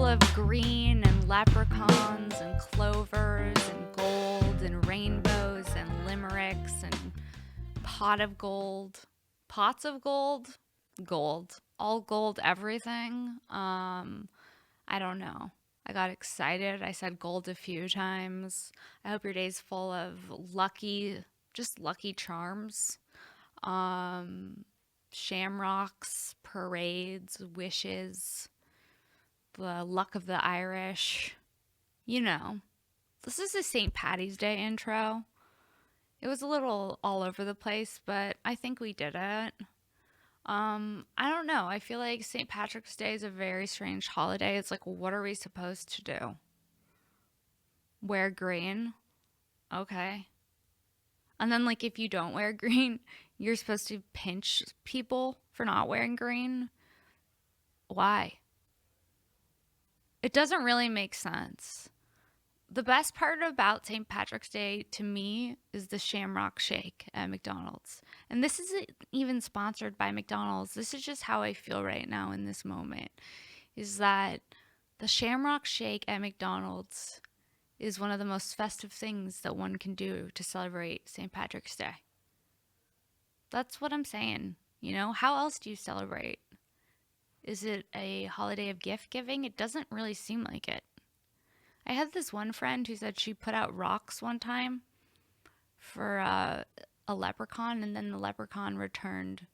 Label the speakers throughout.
Speaker 1: of green and leprechauns and clovers and gold and rainbows and limericks and pots of gold, all gold, everything. I don't know. I got excited. I said gold a few times. I hope your day's full of lucky charms. Shamrocks, parades, wishes, the luck of the Irish. You know, this is a St. Patty's Day intro. It was a little all over the place, but I think we did it. I don't know. I feel like St. Patrick's Day is a very strange holiday. It's like, what are we supposed to do? Wear green? Okay. And then, like, if you don't wear green, you're supposed to pinch people for not wearing green. Why? It doesn't really make sense. The best part about St. Patrick's Day to me is the Shamrock Shake at McDonald's. And this isn't even sponsored by McDonald's. This is just how I feel right now in this moment. Is that the Shamrock Shake at McDonald's is one of the most festive things that one can do to celebrate St. Patrick's Day. That's what I'm saying. You know, how else do you celebrate? Is it a holiday of gift giving? It doesn't really seem like it. I had this one friend who said she put out rocks one time for a leprechaun, and then the leprechaun returned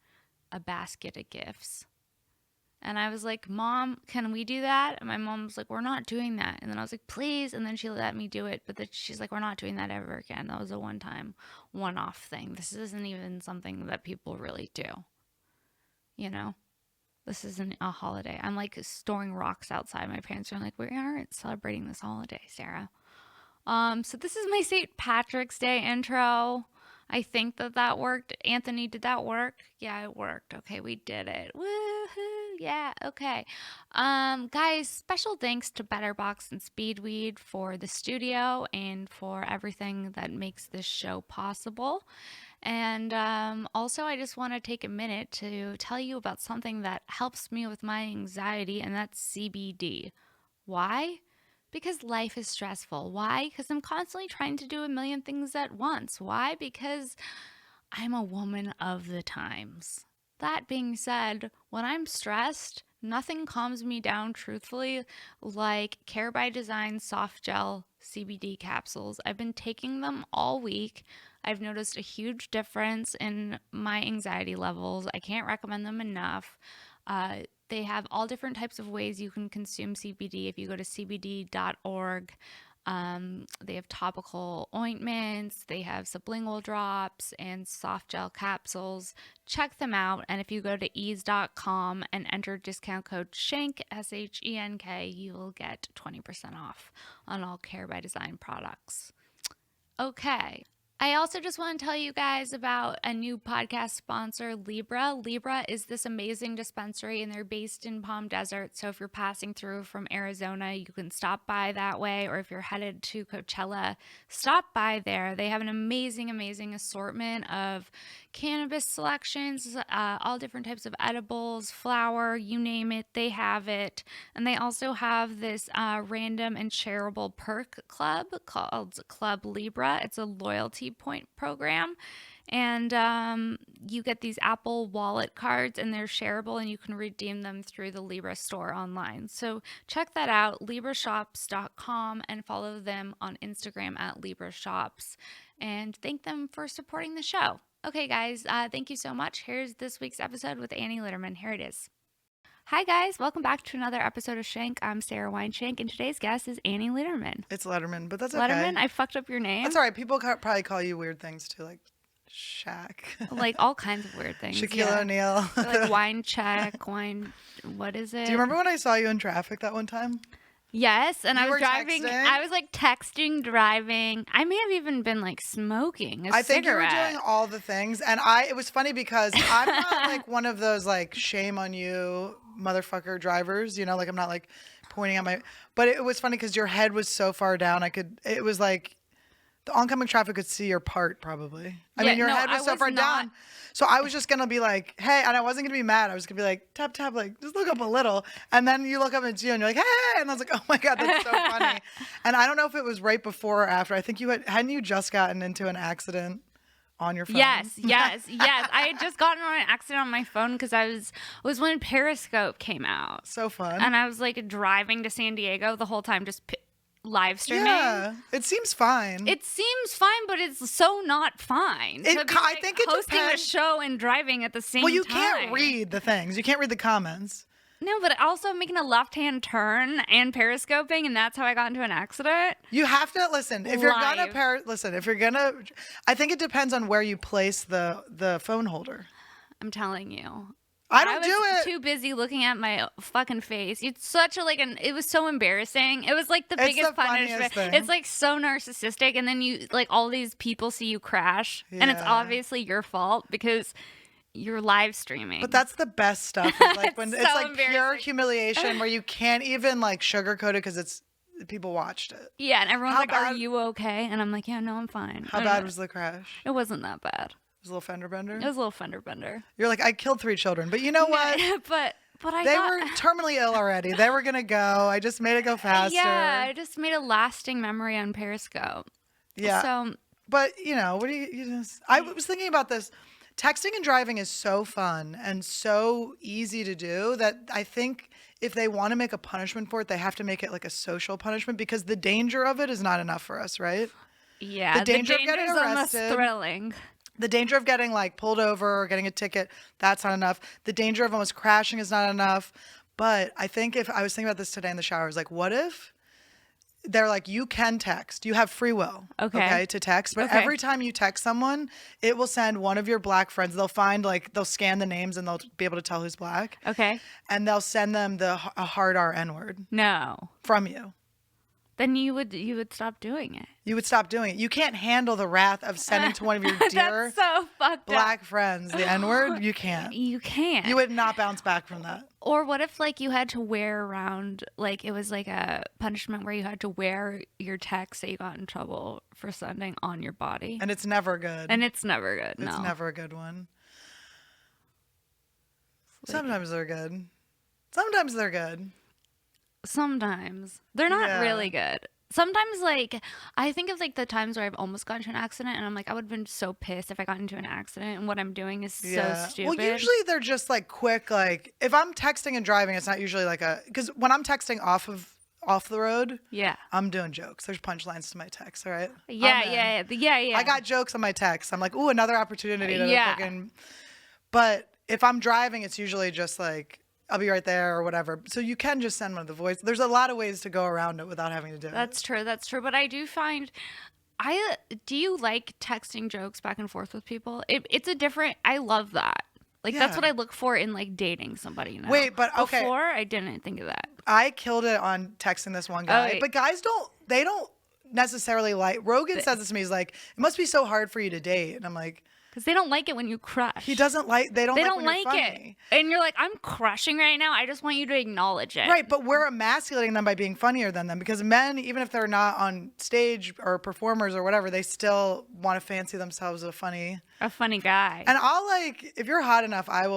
Speaker 1: a basket of gifts. And I was like, Mom, can we do that? And my mom was like, we're not doing that. And then I was like, please. And then she let me do it. But then she's like, we're not doing that ever again. That was a one-off thing. This isn't even something that people really do. You know? This isn't a holiday. I'm like storing rocks outside. My parents are like, we aren't celebrating this holiday, Sarah. So this is my St. Patrick's Day intro. I think that worked. Antony, did that work? Yeah, it worked. Okay, we did it. Woohoo! Yeah, okay. Guys, special thanks to Betterbox and Speedweed for the studio and for everything that makes this show possible. And also, I just want to take a minute to tell you about something that helps me with my anxiety, and that's CBD. Why? Because life is stressful. Why? Because I'm constantly trying to do a million things at once. Why? Because I'm a woman of the times. That being said, when I'm stressed, nothing calms me down truthfully like Care by Design soft gel CBD capsules. I've been taking them all week. I've noticed a huge difference in my anxiety levels. I can't recommend them enough. They have all different types of ways you can consume CBD. If you go to cbd.org, they have topical ointments, they have sublingual drops, and soft gel capsules. Check them out. And if you go to ease.com and enter discount code SHENK, SHENK, you will get 20% off on all Care by Design products. Okay. I also just want to tell you guys about a new podcast sponsor, Libra. Libra is this amazing dispensary, and they're based in Palm Desert. So if you're passing through from Arizona, you can stop by that way. Or if you're headed to Coachella, stop by there. They have an amazing, amazing assortment of cannabis selections, all different types of edibles, flower, you name it, they have it. And they also have this random and shareable perk club called Club Libra. It's a loyalty point program, and you get these Apple Wallet cards, and they're shareable, and you can redeem them through the Libra store online. So check that out, librashops.com, and follow them on Instagram at librashops, and thank them for supporting the show. Okay, guys, thank you so much. Here's this week's episode with Annie Lederman. Here it is. Hi, guys. Welcome back to another episode of Shank. I'm Sara Weinshenk, and today's guest is Annie Lederman.
Speaker 2: It's Lederman, but that's okay.
Speaker 1: Letterman? I fucked up your name.
Speaker 2: That's all right. People probably call you weird things, too, like Shaq.
Speaker 1: Like all kinds of weird things.
Speaker 2: Shaquille O'Neal.
Speaker 1: Like wine check, what is it?
Speaker 2: Do you remember when I saw you in traffic that one time?
Speaker 1: Yes, and
Speaker 2: You
Speaker 1: I was
Speaker 2: were
Speaker 1: driving.
Speaker 2: texting?
Speaker 1: I was like texting, driving. I may have even been like smoking a
Speaker 2: I think
Speaker 1: cigarette.
Speaker 2: you were doing all the things, and it was funny because I'm not like one of those like shame on you motherfucker drivers, you know, like I'm not like pointing at but it was funny because your head was so far down. It was like The oncoming traffic could see your part probably. I
Speaker 1: Yeah,
Speaker 2: mean, your
Speaker 1: no,
Speaker 2: head was
Speaker 1: I
Speaker 2: so
Speaker 1: was
Speaker 2: far
Speaker 1: not-
Speaker 2: down. So I was just going to be like, hey, and I wasn't going to be mad. I was going to be like, tap, tap, like, just look up a little. And then you look up and it's you and you're like, hey. And I was like, oh my God, that's so funny. And I don't know if it was right before or after. I think hadn't you just gotten into an accident on your phone?
Speaker 1: Yes. I had just gotten on an accident on my phone because it was when Periscope came out.
Speaker 2: So fun.
Speaker 1: And I was like driving to San Diego the whole time, just live streaming.
Speaker 2: Yeah, it seems fine.
Speaker 1: It seems fine, but it's so not fine.
Speaker 2: I think it
Speaker 1: hosting
Speaker 2: depends.
Speaker 1: a show and driving at the same time.
Speaker 2: Well, you can't read the things. You can't read the comments.
Speaker 1: No, but also making a left-hand turn and periscoping, and that's how I got into an accident.
Speaker 2: You have to listen. If you're
Speaker 1: Live.
Speaker 2: gonna I think it depends on where you place the phone holder.
Speaker 1: I'm telling you.
Speaker 2: I don't do
Speaker 1: was
Speaker 2: it.
Speaker 1: too busy looking at my fucking face. It's such a it was so embarrassing. It was like the
Speaker 2: It's
Speaker 1: biggest
Speaker 2: the funniest
Speaker 1: punishment.
Speaker 2: thing.
Speaker 1: It's like so narcissistic, and then you like all these people see you crash, and it's
Speaker 2: Yeah.
Speaker 1: obviously your fault because you're live streaming.
Speaker 2: But that's the best stuff. Is like when
Speaker 1: It's
Speaker 2: it's
Speaker 1: so
Speaker 2: like pure
Speaker 1: embarrassing.
Speaker 2: humiliation where you can't even like sugarcoat it because people watched it.
Speaker 1: Yeah, and everyone's
Speaker 2: How
Speaker 1: like, "Are
Speaker 2: bad-
Speaker 1: you okay?" And I'm like, "Yeah, no, I'm fine."
Speaker 2: How bad was the crash?
Speaker 1: It wasn't that bad.
Speaker 2: It was a little fender bender.
Speaker 1: It was a little fender bender.
Speaker 2: You're like, I killed 3 children, but you know what?
Speaker 1: but I
Speaker 2: They
Speaker 1: got,
Speaker 2: were terminally ill already. They were gonna go. I just made it go faster.
Speaker 1: yeah, I just made a lasting memory on Periscope.
Speaker 2: Yeah.
Speaker 1: So
Speaker 2: But what do you just? I was thinking about this. Texting and driving is so fun and so easy to do that I think if they want to make a punishment for it, they have to make it like a social punishment because the danger of it is not enough for us, right?
Speaker 1: yeah,
Speaker 2: The danger of getting
Speaker 1: danger's almost
Speaker 2: arrested.
Speaker 1: thrilling.
Speaker 2: The danger of getting like pulled over or getting a ticket, that's not enough. The danger of almost crashing is not enough. But I think if I was thinking about this today in the shower, I was like, what if they're like, you can text. You have free will,
Speaker 1: Okay.
Speaker 2: to text. But
Speaker 1: Okay.
Speaker 2: every time you text someone, it will send one of your black friends. They'll find they'll scan the names and they'll be able to tell who's black.
Speaker 1: Okay.
Speaker 2: And they'll send them a hard R N-word
Speaker 1: No.
Speaker 2: from you.
Speaker 1: Then you would stop doing it.
Speaker 2: You would stop doing it. You can't handle the wrath of sending to one of your dear
Speaker 1: That's so fucked
Speaker 2: black friends the N-word. You can't.
Speaker 1: up. You can't.
Speaker 2: You would not bounce back from that.
Speaker 1: Or what if you had to wear around it was like a punishment where you had to wear your text that you got in trouble for sending on your body.
Speaker 2: And it's never good.
Speaker 1: And it's never good.
Speaker 2: It's
Speaker 1: No.
Speaker 2: never a good one.
Speaker 1: Like-
Speaker 2: Sometimes they're good. Sometimes they're good.
Speaker 1: Sometimes. They're not
Speaker 2: Yeah.
Speaker 1: really good. Sometimes I think of the times where I've almost gotten into an accident and I'm like, I would have been so pissed if I got into an accident and what I'm doing is so stupid.
Speaker 2: Well, usually they're just quick. If I'm texting and driving, it's not usually because when I'm texting off the road,
Speaker 1: Yeah.
Speaker 2: I'm doing jokes. There's punchlines to my text, all right?
Speaker 1: Yeah.
Speaker 2: I got jokes on my text. I'm like, ooh, another opportunity to
Speaker 1: Yeah.
Speaker 2: fucking. But if I'm driving, it's usually just I'll be right there or whatever. So you can just send one of the voice. There's a lot of ways to go around it without having to do it.
Speaker 1: That's true. But I do find do you like texting jokes back and forth with people? It's a different, I love that. That's
Speaker 2: Yeah.
Speaker 1: what I look for in dating somebody now.
Speaker 2: Wait, but okay.
Speaker 1: Before, I didn't think of that.
Speaker 2: I killed it on texting this one guy,
Speaker 1: wait.
Speaker 2: but guys don't necessarily Rogan says this to me. He's like, it must be so hard for you to date. And I'm like,
Speaker 1: Because they don't like it when you crush.
Speaker 2: they don't
Speaker 1: They
Speaker 2: like
Speaker 1: don't
Speaker 2: when
Speaker 1: like
Speaker 2: you're
Speaker 1: it.
Speaker 2: funny.
Speaker 1: And you're like, I'm crushing right now. I just want you to acknowledge it.
Speaker 2: Right, but we're emasculating them by being funnier than them because men, even if they're not on stage or performers or whatever, they still want to fancy themselves a funny.
Speaker 1: A funny guy.
Speaker 2: And I'll if you're hot enough, I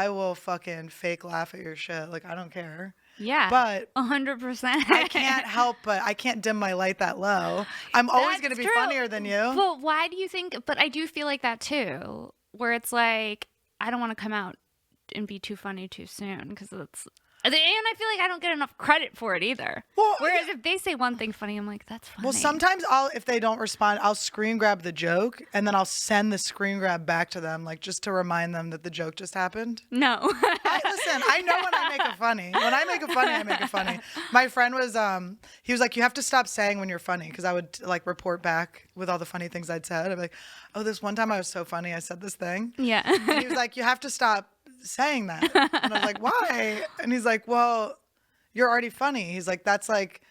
Speaker 2: will fucking fake laugh at your shit. I don't care.
Speaker 1: Yeah.
Speaker 2: But
Speaker 1: 100%.
Speaker 2: I can't help but I can't dim my light that low. I'm always going to be
Speaker 1: That's true.
Speaker 2: funnier than you.
Speaker 1: But why do you think? But I do feel like that too, where it's I don't want to come out and be too funny too soon because it's. And I feel like I don't get enough credit for it either.
Speaker 2: Well,
Speaker 1: Whereas if they say one thing funny, I'm like, that's funny.
Speaker 2: Well, sometimes if they don't respond, I'll screen grab the joke and then I'll send the screen grab back to them, just to remind them that the joke just happened.
Speaker 1: No.
Speaker 2: Listen, I know when I make it funny. When I make it funny, I make it funny. My friend was, he was like, you have to stop saying when you're funny because I would report back with all the funny things I'd said. I'd be like, oh, this one time I was so funny, I said this thing.
Speaker 1: Yeah.
Speaker 2: And he was like, you have to stop saying that. And I was like, why? And he's like, well, you're already funny. He's like, that's like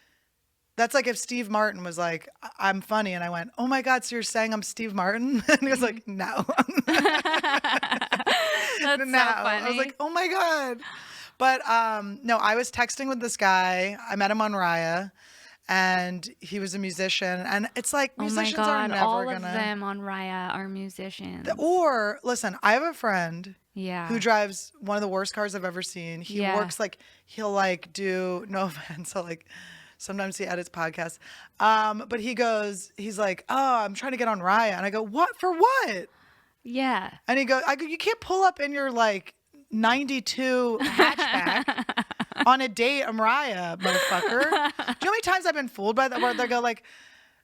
Speaker 2: if Steve Martin was like, I'm funny. And I went, oh my God, so you're saying I'm Steve Martin? And he was like, no.
Speaker 1: That's
Speaker 2: No.
Speaker 1: so funny.
Speaker 2: I was like, oh my God. But no, I was texting with this guy. I met him on Raya. and he was a musician. And it's like
Speaker 1: Oh my
Speaker 2: musicians are
Speaker 1: God.
Speaker 2: never
Speaker 1: All
Speaker 2: gonna.
Speaker 1: of them on Raya are musicians.
Speaker 2: Or listen, I have a friend
Speaker 1: Yeah.
Speaker 2: who drives one of the worst cars I've ever seen. He
Speaker 1: Yeah.
Speaker 2: works like he'll like do no offense, so like sometimes he edits podcasts. But he's like, oh, I'm trying to get on Raya, and I go, what for what?
Speaker 1: Yeah.
Speaker 2: And I go, you can't pull up in your like 92 hatchback on a date, Raya, motherfucker. Do you know how many times I've been fooled by that? Where they go like,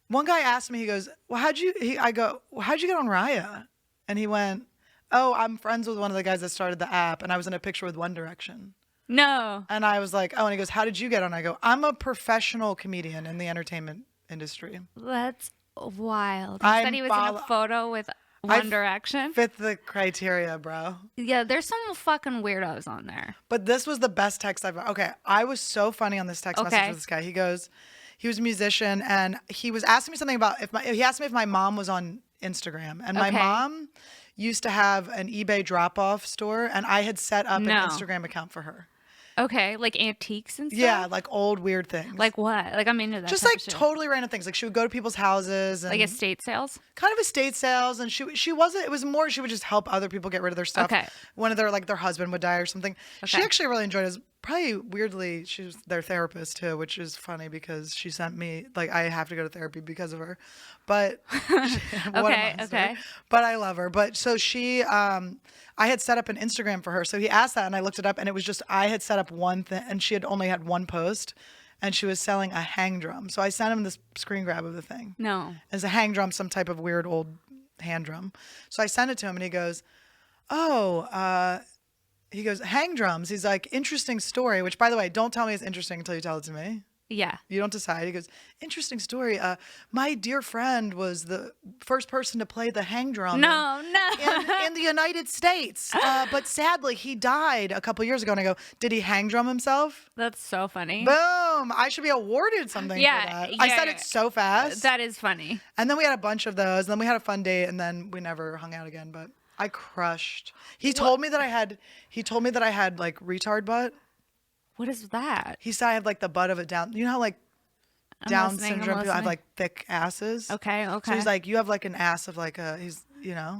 Speaker 2: one guy asked me, he goes, well, I go, well, how'd you get on Raya? And he went, oh, I'm friends with one of the guys that started the app, and I was in a picture with One Direction.
Speaker 1: No.
Speaker 2: And I was like, oh, and he goes, how did you get on? I go, I'm a professional comedian in the entertainment industry.
Speaker 1: That's wild. He said he was in a photo with One Direction.
Speaker 2: Fit the criteria, bro.
Speaker 1: Yeah, there's some fucking weirdos on there.
Speaker 2: But this was the best text I've. Okay, I was so funny on this text message with this guy. He goes, he was a musician, and he was asking me something about he asked me if my mom was on Instagram, and my mom used to have an eBay drop-off store, and I had set up an Instagram account for her.
Speaker 1: Okay, like antiques and stuff?
Speaker 2: Yeah, like old weird things.
Speaker 1: Like what? Like I'm into that.
Speaker 2: Just like totally random things. Like she would go to people's houses and
Speaker 1: like estate sales?
Speaker 2: Kind of estate sales, and she wasn't. It was more she would just help other people get rid of their stuff.
Speaker 1: Okay.
Speaker 2: One of their husband would die or something. Okay. She actually really enjoyed it. Probably weirdly, she was their therapist too, which is funny because she sent me like I have to go to therapy because of her. But
Speaker 1: okay.
Speaker 2: But I love her. But so she I had set up an Instagram for her. So he asked that and I looked it up and it was just I had set up one thing and she had only had one post and she was selling a hang drum. So I sent him this screen grab of the thing.
Speaker 1: No.
Speaker 2: As a hang drum, some type of weird old hand drum. So I sent it to him and he goes, he goes, hang drums. He's like, interesting story, which by the way, don't tell me it's interesting until you tell it to me.
Speaker 1: Yeah.
Speaker 2: You don't decide. He goes, interesting story. My dear friend was the first person to play the hang drum in the United States. But sadly, he died a couple years ago. And I go, did he hang drum himself?
Speaker 1: That's so funny.
Speaker 2: Boom. I should be awarded something for that. I said it so fast.
Speaker 1: That is funny.
Speaker 2: And then we had a bunch of those. And then we had a fun date. And then we never hung out again. But I crushed. He told me that I had like retard butt.
Speaker 1: What is that?
Speaker 2: He said I had like the butt of a Down. You know how like Down syndrome people have like thick asses.
Speaker 1: Okay.
Speaker 2: So he's like, you have like an ass of like a.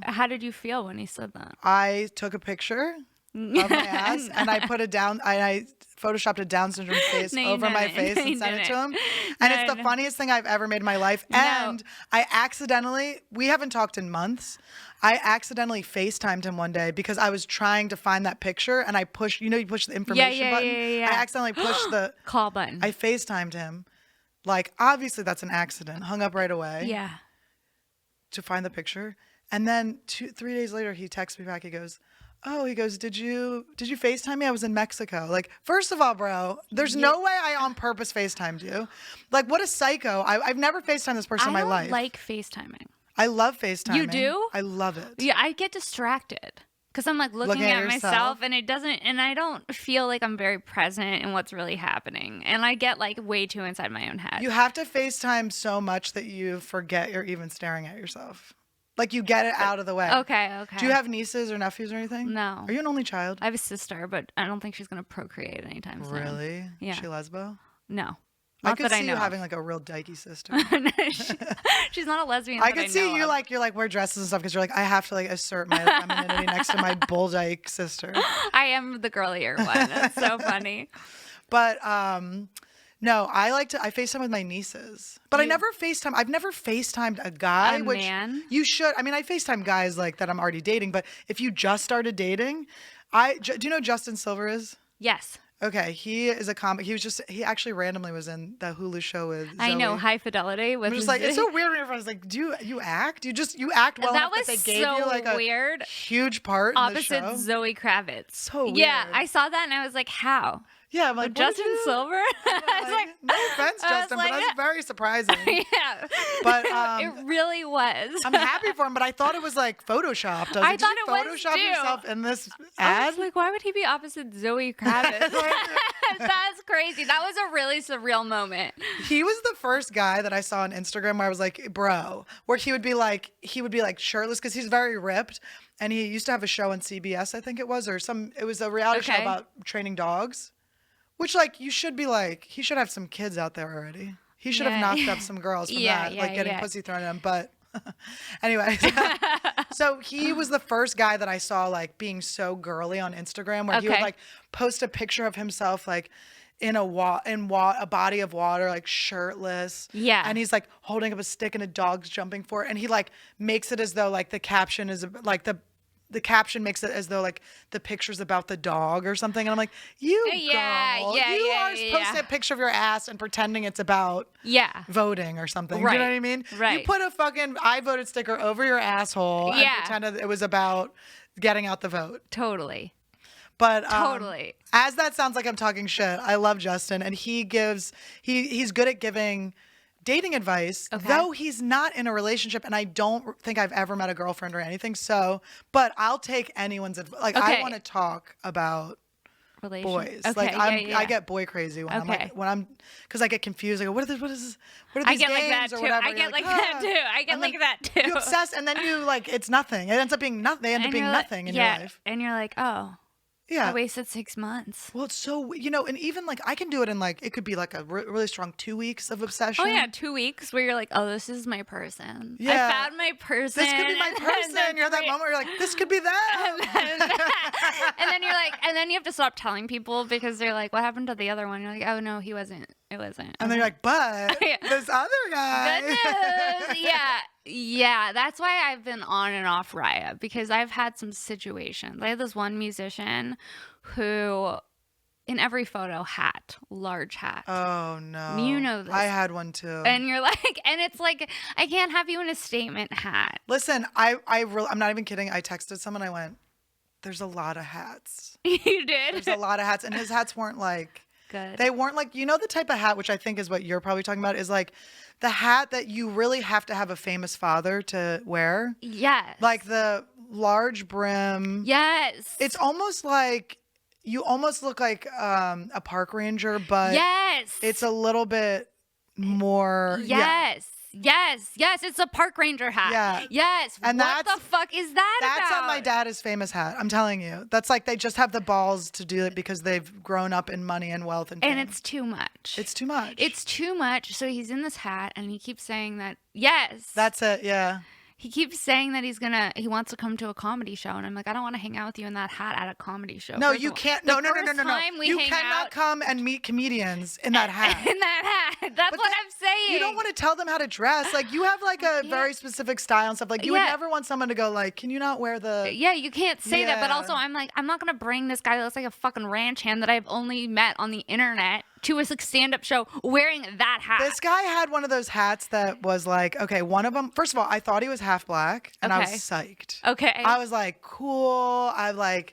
Speaker 1: How did you feel when he said that?
Speaker 2: I took a picture of my ass and I put I photoshopped a Down syndrome face over my face and sent it to him. And it's the funniest thing I've ever made in my life. And I accidentally, we haven't talked in months. I accidentally FaceTimed him one day because I was trying to find that picture and I pushed, you push the information button.
Speaker 1: Yeah.
Speaker 2: I accidentally pushed the
Speaker 1: call button.
Speaker 2: I FaceTimed him. Like, obviously that's an accident. Hung up right away.
Speaker 1: Yeah.
Speaker 2: To find the picture. And then 3 days later, he texts me back. He goes, did you FaceTime me? I was in Mexico. Like, first of all, bro, there's no way I on purpose FaceTimed you. Like, what a psycho. I've never FaceTimed this person in my life.
Speaker 1: I don't like FaceTiming.
Speaker 2: I love FaceTiming.
Speaker 1: You do?
Speaker 2: I love it.
Speaker 1: Yeah, I get distracted because I'm like looking at myself and and I don't feel like I'm very present in what's really happening. And I get like way too inside my own head.
Speaker 2: You have to FaceTime so much that you forget you're even staring at yourself. Like you get it out of the way.
Speaker 1: Okay.
Speaker 2: Do you have nieces or nephews or anything?
Speaker 1: No.
Speaker 2: Are you an only child?
Speaker 1: I have a sister, but I don't think she's going to procreate anytime soon.
Speaker 2: Really?
Speaker 1: Yeah.
Speaker 2: Is she lesbo?
Speaker 1: No.
Speaker 2: I could see you having like a real dykey sister.
Speaker 1: She's not a lesbian.
Speaker 2: I could see you like wear dresses and stuff because you're like I have to like assert my femininity next to my bull dyke sister.
Speaker 1: I am the girlier one. That's so funny.
Speaker 2: But no, I FaceTime with my nieces, but I've never FaceTimed a guy.
Speaker 1: Man?
Speaker 2: You should. I mean, I FaceTime guys like that I'm already dating, but if you just started dating, do you know who Justin Silver is?
Speaker 1: Yes.
Speaker 2: Okay, he is a comic. He actually randomly was in the Hulu show with Zoe.
Speaker 1: I know, High Fidelity with.
Speaker 2: I'm just like, it's so weird when everyone's like, do you act? You act well enough that they gave you like a
Speaker 1: weird
Speaker 2: huge part in the show.
Speaker 1: Opposite Zoe Kravitz.
Speaker 2: So weird.
Speaker 1: Yeah, I saw that and I was like, how?
Speaker 2: Yeah, I'm like,
Speaker 1: Justin Silver? I was like,
Speaker 2: no offense, Justin, but that's very surprising.
Speaker 1: Yeah.
Speaker 2: But
Speaker 1: it really was.
Speaker 2: I'm happy for him, but I thought it was like photoshopped.
Speaker 1: I thought it was
Speaker 2: Photoshop yourself in this ad?
Speaker 1: I was like, why would he be opposite Zoe Kravitz? That's crazy. That was a really surreal moment.
Speaker 2: He was the first guy that I saw on Instagram where I was like, bro, where he would be like shirtless because he's very ripped. And he used to have a show on CBS, I think it was, it was a reality show about training dogs. Which, like, you should be like, he should have some kids out there already. He should have knocked up some girls from that, like getting pussy thrown at him. But anyway, so he was the first guy that I saw like being so girly on Instagram, where he would like post a picture of himself like in a body of water, like shirtless.
Speaker 1: Yeah.
Speaker 2: And he's like holding up a stick and a dog's jumping for it. And he like makes it as though like the caption is like the caption makes it as though like the picture's about the dog or something. And I'm like, you are posting a picture of your ass and pretending it's about voting or something.
Speaker 1: Right.
Speaker 2: Do you know what I mean?
Speaker 1: Right.
Speaker 2: You put a fucking I voted sticker over your asshole and pretended it was about getting out the vote.
Speaker 1: Totally.
Speaker 2: But as that sounds like I'm talking shit, I love Justin, and he's good at giving dating advice, though he's not in a relationship, and I don't think I've ever met a girlfriend or anything. So, but I'll take anyone's advice. Like I want to talk about boys. Like I get boy crazy when I'm like because I get confused. I go, what are these
Speaker 1: I get
Speaker 2: games
Speaker 1: like that
Speaker 2: or
Speaker 1: too.
Speaker 2: whatever?
Speaker 1: I get like that too. I get like that too.
Speaker 2: You obsess, and then you like it's nothing. It ends up being nothing. They end up being nothing in your life.
Speaker 1: And you're like, oh.
Speaker 2: Yeah.
Speaker 1: I wasted 6 months.
Speaker 2: Well, it's so, and even like I can do it in like, it could be like a really strong 2 weeks of obsession.
Speaker 1: Oh, yeah. 2 weeks where you're like, oh, this is my person.
Speaker 2: Yeah.
Speaker 1: I found my person.
Speaker 2: This could be my person. You're that moment where you're like, this could be them.
Speaker 1: And then you're like, and then you have to stop telling people because they're like, what happened to the other one? You're like, oh, no, he wasn't. It wasn't.
Speaker 2: And then you're like, but this other guy.
Speaker 1: Good news. Yeah. Yeah. That's why I've been on and off Raya, because I've had some situations. I had this one musician who, in every photo, large hat.
Speaker 2: Oh, no.
Speaker 1: You know this.
Speaker 2: I had one too.
Speaker 1: And you're like, and it's like, I can't have you in a statement hat.
Speaker 2: Listen, I'm not even kidding. I texted someone. I went, there's a lot of hats.
Speaker 1: You did?
Speaker 2: There's a lot of hats. And his hats weren't like.
Speaker 1: Good.
Speaker 2: They weren't like, the type of hat, which I think is what you're probably talking about, is like the hat that you really have to have a famous father to wear.
Speaker 1: Yes.
Speaker 2: Like the large brim.
Speaker 1: Yes.
Speaker 2: It's almost like, you almost look like a park ranger, but
Speaker 1: yes,
Speaker 2: it's a little bit more.
Speaker 1: Yes. Yes, it's a park ranger hat. Yeah. Yes. And what the fuck is that
Speaker 2: That's
Speaker 1: about?
Speaker 2: on my dad's famous hat. I'm telling you. That's like they just have the balls to do it because they've grown up in money and wealth and fame.
Speaker 1: And it's too much.
Speaker 2: It's too much.
Speaker 1: It's too much. So he's in this hat and he keeps saying that, yes.
Speaker 2: That's it, yeah.
Speaker 1: He keeps saying that he wants to come to a comedy show. And I'm like, I don't want to hang out with you in that hat at a comedy show.
Speaker 2: No, you can't. No. You cannot come and meet comedians in that hat.
Speaker 1: In that hat. That's what I'm saying.
Speaker 2: You don't want to tell them how to dress. Like, you have like a very specific style and stuff. Like, you would never want someone to go like, can you not wear the...
Speaker 1: Yeah, you can't say that. But also, I'm like, I'm not going to bring this guy that looks like a fucking ranch hand that I've only met on the internet to a stand-up show wearing that hat.
Speaker 2: This guy had one of those hats that was like, okay, one of them, first of all, I thought he was half black, and I was psyched.
Speaker 1: Okay.
Speaker 2: I was like, cool. I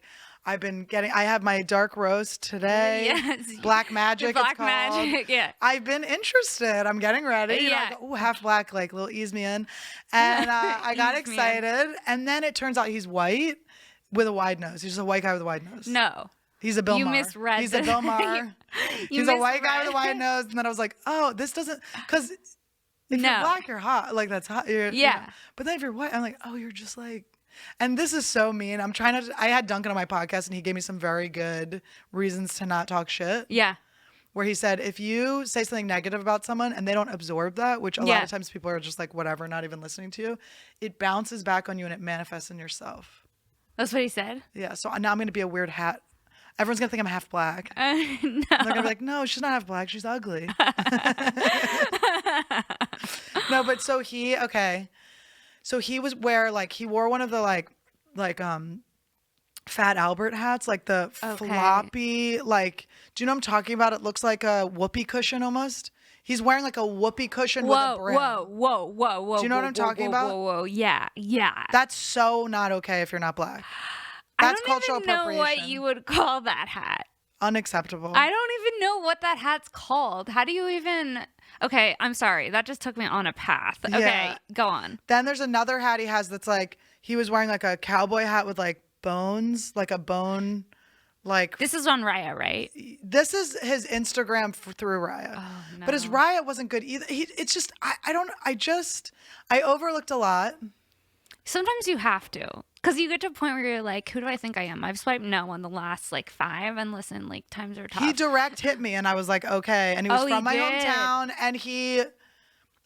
Speaker 2: have my dark roast today.
Speaker 1: Yes.
Speaker 2: Black Magic,
Speaker 1: Black
Speaker 2: it's called.
Speaker 1: Magic, yeah.
Speaker 2: I've been interested. I'm getting ready.
Speaker 1: Yeah.
Speaker 2: Ooh, half black, like, little ease me in. And I got excited. And then it turns out he's white with a wide nose. He's just a white guy with a wide nose.
Speaker 1: No.
Speaker 2: He's a Bill Maher.
Speaker 1: You misread.
Speaker 2: He's a Bill Maher. He's a white guy with a wide nose. And then I was like, oh, this doesn't, because if you're black, you're hot. Like, that's hot. Yeah. But then if you're white, I'm like, oh, you're just like, and this is so mean. I had Duncan on my podcast and he gave me some very good reasons to not talk shit.
Speaker 1: Yeah.
Speaker 2: Where he said, if you say something negative about someone and they don't absorb that, which a lot of times people are just like, whatever, not even listening to you, it bounces back on you and it manifests in yourself.
Speaker 1: That's what he said?
Speaker 2: Yeah. So now I'm going to be a weird hat. Everyone's going to think I'm half black.
Speaker 1: No.
Speaker 2: And they're going to be like, no, she's not half black. She's ugly. No, but so he wore one of the like Fat Albert hats, like the floppy, like, do you know what I'm talking about? It looks like a whoopee cushion almost. He's wearing like a whoopee cushion with a brim.
Speaker 1: Whoa.
Speaker 2: Do you know what I'm talking about?
Speaker 1: Whoa. Yeah.
Speaker 2: That's so not okay if you're not black. That's cultural appropriation.
Speaker 1: I don't even know what you would call that hat.
Speaker 2: Unacceptable.
Speaker 1: I don't even know what that hat's called. How do you even... Okay, I'm sorry. That just took me on a path. Okay,
Speaker 2: yeah.
Speaker 1: Go on.
Speaker 2: Then there's another hat he has that's like, he was wearing like a cowboy hat with like bones, like a bone, like...
Speaker 1: This is on Raya, right?
Speaker 2: This is his Instagram through Raya.
Speaker 1: Oh, no.
Speaker 2: But his Raya wasn't good either. It's just, I overlooked a lot.
Speaker 1: Sometimes you have to. Because you get to a point where you're like, who do I think I am? I've swiped no on the last like 5, and listen, like times are tough.
Speaker 2: He direct hit me, and I was like, okay. And he was from my hometown, and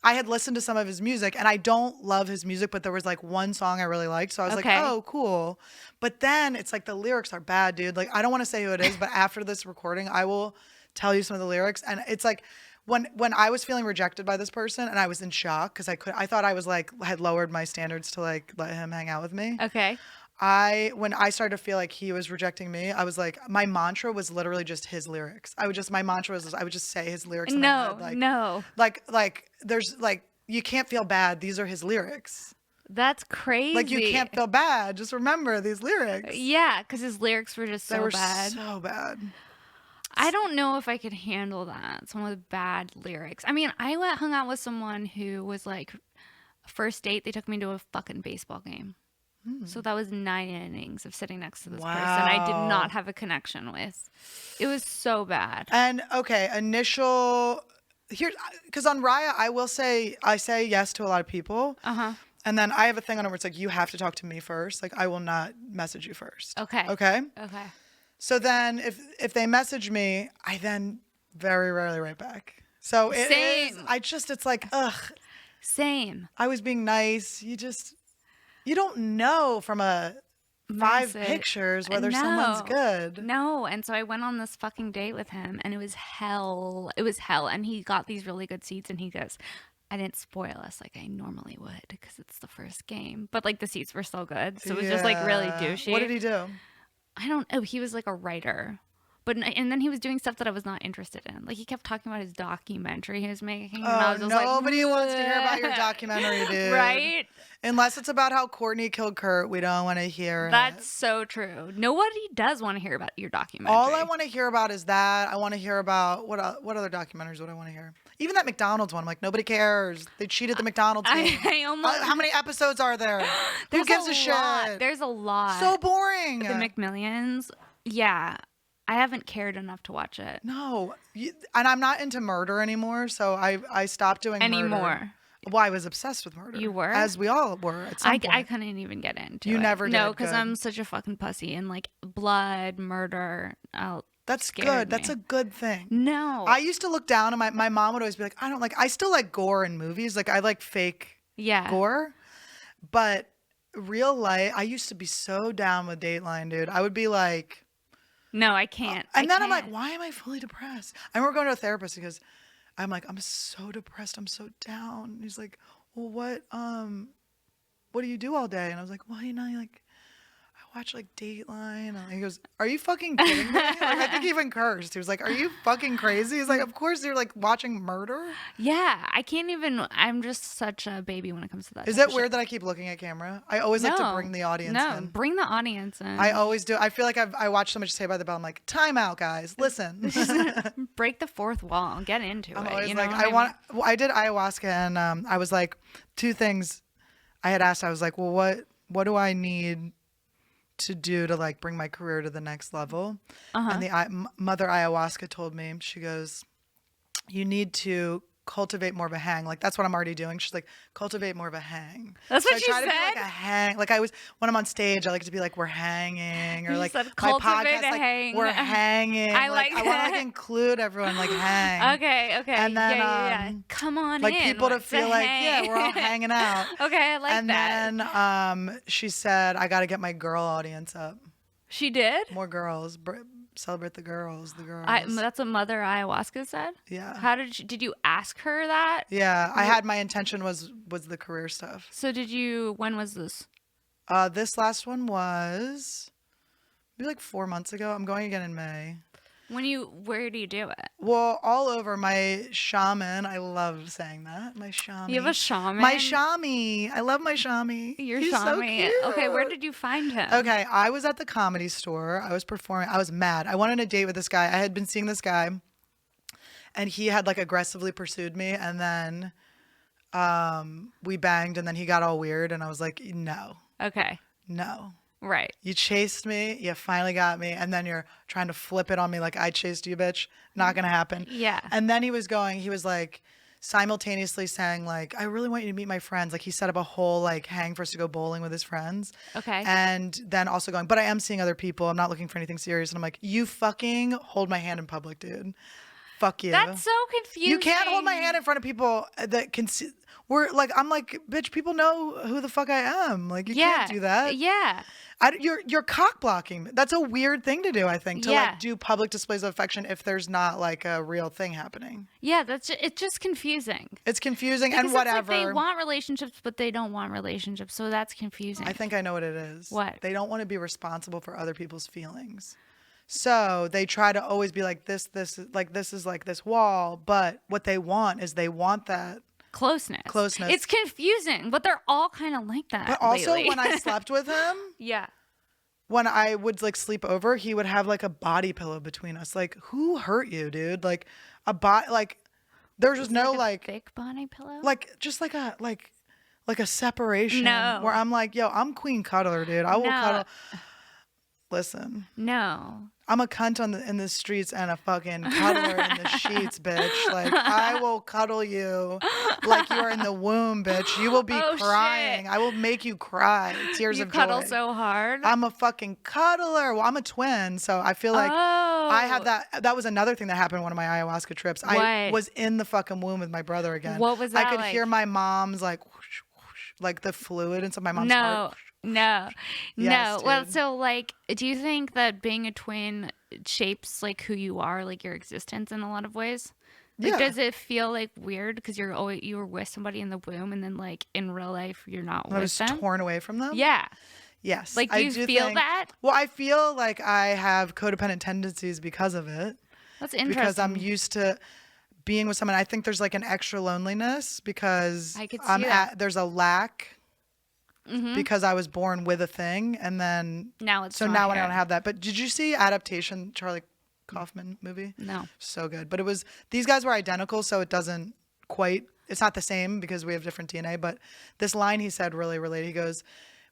Speaker 2: I had listened to some of his music, and I don't love his music, but there was like one song I really liked, so I was like, oh, cool. But then it's like the lyrics are bad, dude. Like, I don't want to say who it is, but after this recording, I will tell you some of the lyrics. And it's like when I was feeling rejected by this person, and I was in shock because I thought I was like had lowered my standards to like let him hang out with me.
Speaker 1: Okay.
Speaker 2: When I started to feel like he was rejecting me, I was like, my mantra was literally just his lyrics. My mantra was I would just say his lyrics. In my head, like there's like, you can't feel bad. These are his lyrics.
Speaker 1: That's crazy.
Speaker 2: Like, you can't feel bad. Just remember these lyrics.
Speaker 1: Yeah, because his lyrics were just
Speaker 2: They were
Speaker 1: bad.
Speaker 2: so bad.
Speaker 1: I don't know if I could handle that. Some of the bad lyrics. I mean, I hung out with someone who was like, first date, they took me to a fucking baseball game. So that was 9 innings of sitting next to this person I did not have a connection with. It was so bad.
Speaker 2: And okay, here, because on Raya, I say yes to a lot of people. And then I have a thing on it where it's like, you have to talk to me first. Like, I will not message you first.
Speaker 1: Okay.
Speaker 2: Okay?
Speaker 1: Okay.
Speaker 2: So then if they message me, I then very rarely write back. So it's like, ugh.
Speaker 1: Same.
Speaker 2: I was being nice. You don't know from a 5 pictures whether someone's good.
Speaker 1: No. And so I went on this fucking date with him, and it was hell. It was hell. And he got these really good seats, and he goes, I didn't spoil us like I normally would because it's the first game. But like the seats were still good. So it was just like really douchey.
Speaker 2: What did he do?
Speaker 1: I don't know. He was like a writer. And then he was doing stuff that I was not interested in. Like, he kept talking about his documentary he was making. And I was just
Speaker 2: nobody wants to hear about your documentary, dude.
Speaker 1: Right?
Speaker 2: Unless it's about how Courtney killed Kurt, we don't want to hear
Speaker 1: That's so true. Nobody does want to hear about your documentary.
Speaker 2: All I want to hear about is that. I want to hear about what other documentaries would I want to hear? Even that McDonald's one. I'm like, nobody cares. They cheated the McDonald's game. How many episodes are there? Who gives a shit?
Speaker 1: There's a lot.
Speaker 2: So boring.
Speaker 1: The McMillions. Yeah. I haven't cared enough to watch it.
Speaker 2: No. And I'm not into murder anymore, so I stopped doing murder. Well, I was obsessed with murder.
Speaker 1: You were?
Speaker 2: As we all were at some point.
Speaker 1: I couldn't even get into it.
Speaker 2: You never did.
Speaker 1: No, because I'm such a fucking pussy. And like blood, murder,
Speaker 2: that's good. That's a good thing.
Speaker 1: No.
Speaker 2: I used to look down, and my mom would always be like, I still like gore in movies. Like, I like fake gore. But real life, I used to be so down with Dateline, dude. I would be like...
Speaker 1: No, I can't.
Speaker 2: And then I'm like, why am I fully depressed? I remember going to a therapist because I'm like, I'm so depressed. I'm so down. And he's like, well, what do you do all day? And I was like, well, like, I watch like Dateline. And he goes, are you fucking kidding me? Like, I think he even cursed. He was like, are you fucking crazy? He's like, of course you're like watching murder.
Speaker 1: Yeah, I can't even. I'm just such a baby when it comes to that.
Speaker 2: Is it weird that I keep looking at camera? I always like to bring the audience in.
Speaker 1: No, bring the audience in.
Speaker 2: I always do. I feel like I watch so much Saved by the Bell. I'm like, time out, guys. Listen.
Speaker 1: Break the fourth wall. Get into it.
Speaker 2: I'm always like, I did ayahuasca, and I was like, 2 things I had asked. I was like, well, what do I need to do to like bring my career to the next level? And the mother ayahuasca told me, she goes, you need to cultivate more of a hang. Like, that's what I'm already doing. She's like, cultivate more of a hang.
Speaker 1: That's what she
Speaker 2: I try
Speaker 1: said?
Speaker 2: to be like a hang. Like, when I'm on stage, I like to be like, we're hanging, or like
Speaker 1: said,
Speaker 2: my
Speaker 1: cultivate
Speaker 2: podcast,
Speaker 1: a hang.
Speaker 2: We're hanging.
Speaker 1: I like
Speaker 2: I want to like include everyone, like hang.
Speaker 1: Okay.
Speaker 2: And then
Speaker 1: yeah. Come on
Speaker 2: like
Speaker 1: in.
Speaker 2: people to feel like, yeah, we're all hanging out.
Speaker 1: Okay, I like that.
Speaker 2: And then she said, I got to get my girl audience up.
Speaker 1: She did?
Speaker 2: More girls. Celebrate the girls.
Speaker 1: That's what Mother Ayahuasca said?
Speaker 2: Yeah.
Speaker 1: How did you ask her that?
Speaker 2: Yeah, I had my intention was the career stuff.
Speaker 1: So when was this?
Speaker 2: This last one was maybe like 4 months ago. I'm going again in May.
Speaker 1: Where do you do it?
Speaker 2: Well, all over. My shaman, I love saying that. My shaman.
Speaker 1: You have a shaman?
Speaker 2: My shami. I love my shami.
Speaker 1: Your
Speaker 2: He's
Speaker 1: shami.
Speaker 2: So cute.
Speaker 1: Okay, where did you find him?
Speaker 2: Okay, I was at the Comedy Store. I was performing. I was mad. I went on a date with this guy. I had been seeing this guy, and he had like aggressively pursued me, and then we banged, and then he got all weird, and I was like, no.
Speaker 1: Okay.
Speaker 2: No.
Speaker 1: Right.
Speaker 2: You chased me. You finally got me. And then you're trying to flip it on me like I chased you, bitch. Not going to happen.
Speaker 1: Yeah.
Speaker 2: And then he was like, simultaneously saying like, I really want you to meet my friends. Like he set up a whole like hang for us to go bowling with his friends.
Speaker 1: Okay.
Speaker 2: And then also going, but I am seeing other people. I'm not looking for anything serious. And I'm like, you fucking hold my hand in public, dude. Fuck you.
Speaker 1: That's so confusing.
Speaker 2: You can't hold my hand in front of people that can see. We're like, I'm like, bitch, people know who the fuck I am. Like, you can't do that.
Speaker 1: Yeah.
Speaker 2: You're cock blocking. That's a weird thing to do, I think, to like do public displays of affection if there's not like a real thing happening.
Speaker 1: Yeah, it's just confusing.
Speaker 2: It's confusing
Speaker 1: Because
Speaker 2: and whatever.
Speaker 1: It's like they want relationships, but they don't want relationships. So that's confusing.
Speaker 2: I think I know what it is.
Speaker 1: What?
Speaker 2: They don't want to be responsible for other people's feelings. So they try to always be like this is like this wall. But what they want is that
Speaker 1: closeness. It's confusing, but they're all kind of like that.
Speaker 2: But also
Speaker 1: lately.
Speaker 2: when I slept with him, when I would like sleep over, he would have like a body pillow between us. Like, who hurt you, dude? Like there's just no like
Speaker 1: thick body pillow.
Speaker 2: Like just like a separation.
Speaker 1: No.
Speaker 2: Where I'm like, yo, I'm queen cuddler, dude. I will cuddle. Listen.
Speaker 1: No.
Speaker 2: I'm a cunt in the streets and a fucking cuddler in the sheets, bitch. Like, I will cuddle you like you are in the womb, bitch. You will be crying.
Speaker 1: Shit.
Speaker 2: I will make you cry. Tears of joy.
Speaker 1: You cuddle so hard.
Speaker 2: I'm a fucking cuddler. Well, I'm a twin, so I feel like I have that. That was another thing that happened on one of my ayahuasca trips. I was in the fucking womb with my brother again.
Speaker 1: What was that
Speaker 2: I could
Speaker 1: like?
Speaker 2: hear my mom's like, whoosh, whoosh, like the fluid inside my mom's heart.
Speaker 1: No.
Speaker 2: Yes,
Speaker 1: Well,
Speaker 2: dude.
Speaker 1: so like, do you think that being a twin shapes like who you are, like your existence in a lot of ways? Like, does it feel like weird because you were with somebody in the womb and then like in real life you're not with them?
Speaker 2: I was torn away from them.
Speaker 1: Yeah.
Speaker 2: Yes.
Speaker 1: Like, do you feel that?
Speaker 2: Well, I feel like I have codependent tendencies because of it.
Speaker 1: That's interesting.
Speaker 2: Because I'm used to being with someone. I think there's like an extra loneliness because
Speaker 1: I could see that.
Speaker 2: There's a lack. Because I was born with a thing, and then
Speaker 1: now it's
Speaker 2: so now I don't have that. But did you see Adaptation, Charlie Kaufman movie?
Speaker 1: No.
Speaker 2: So good. But these guys were identical, so it doesn't quite. It's not the same because we have different DNA. But this line he said really related. He goes,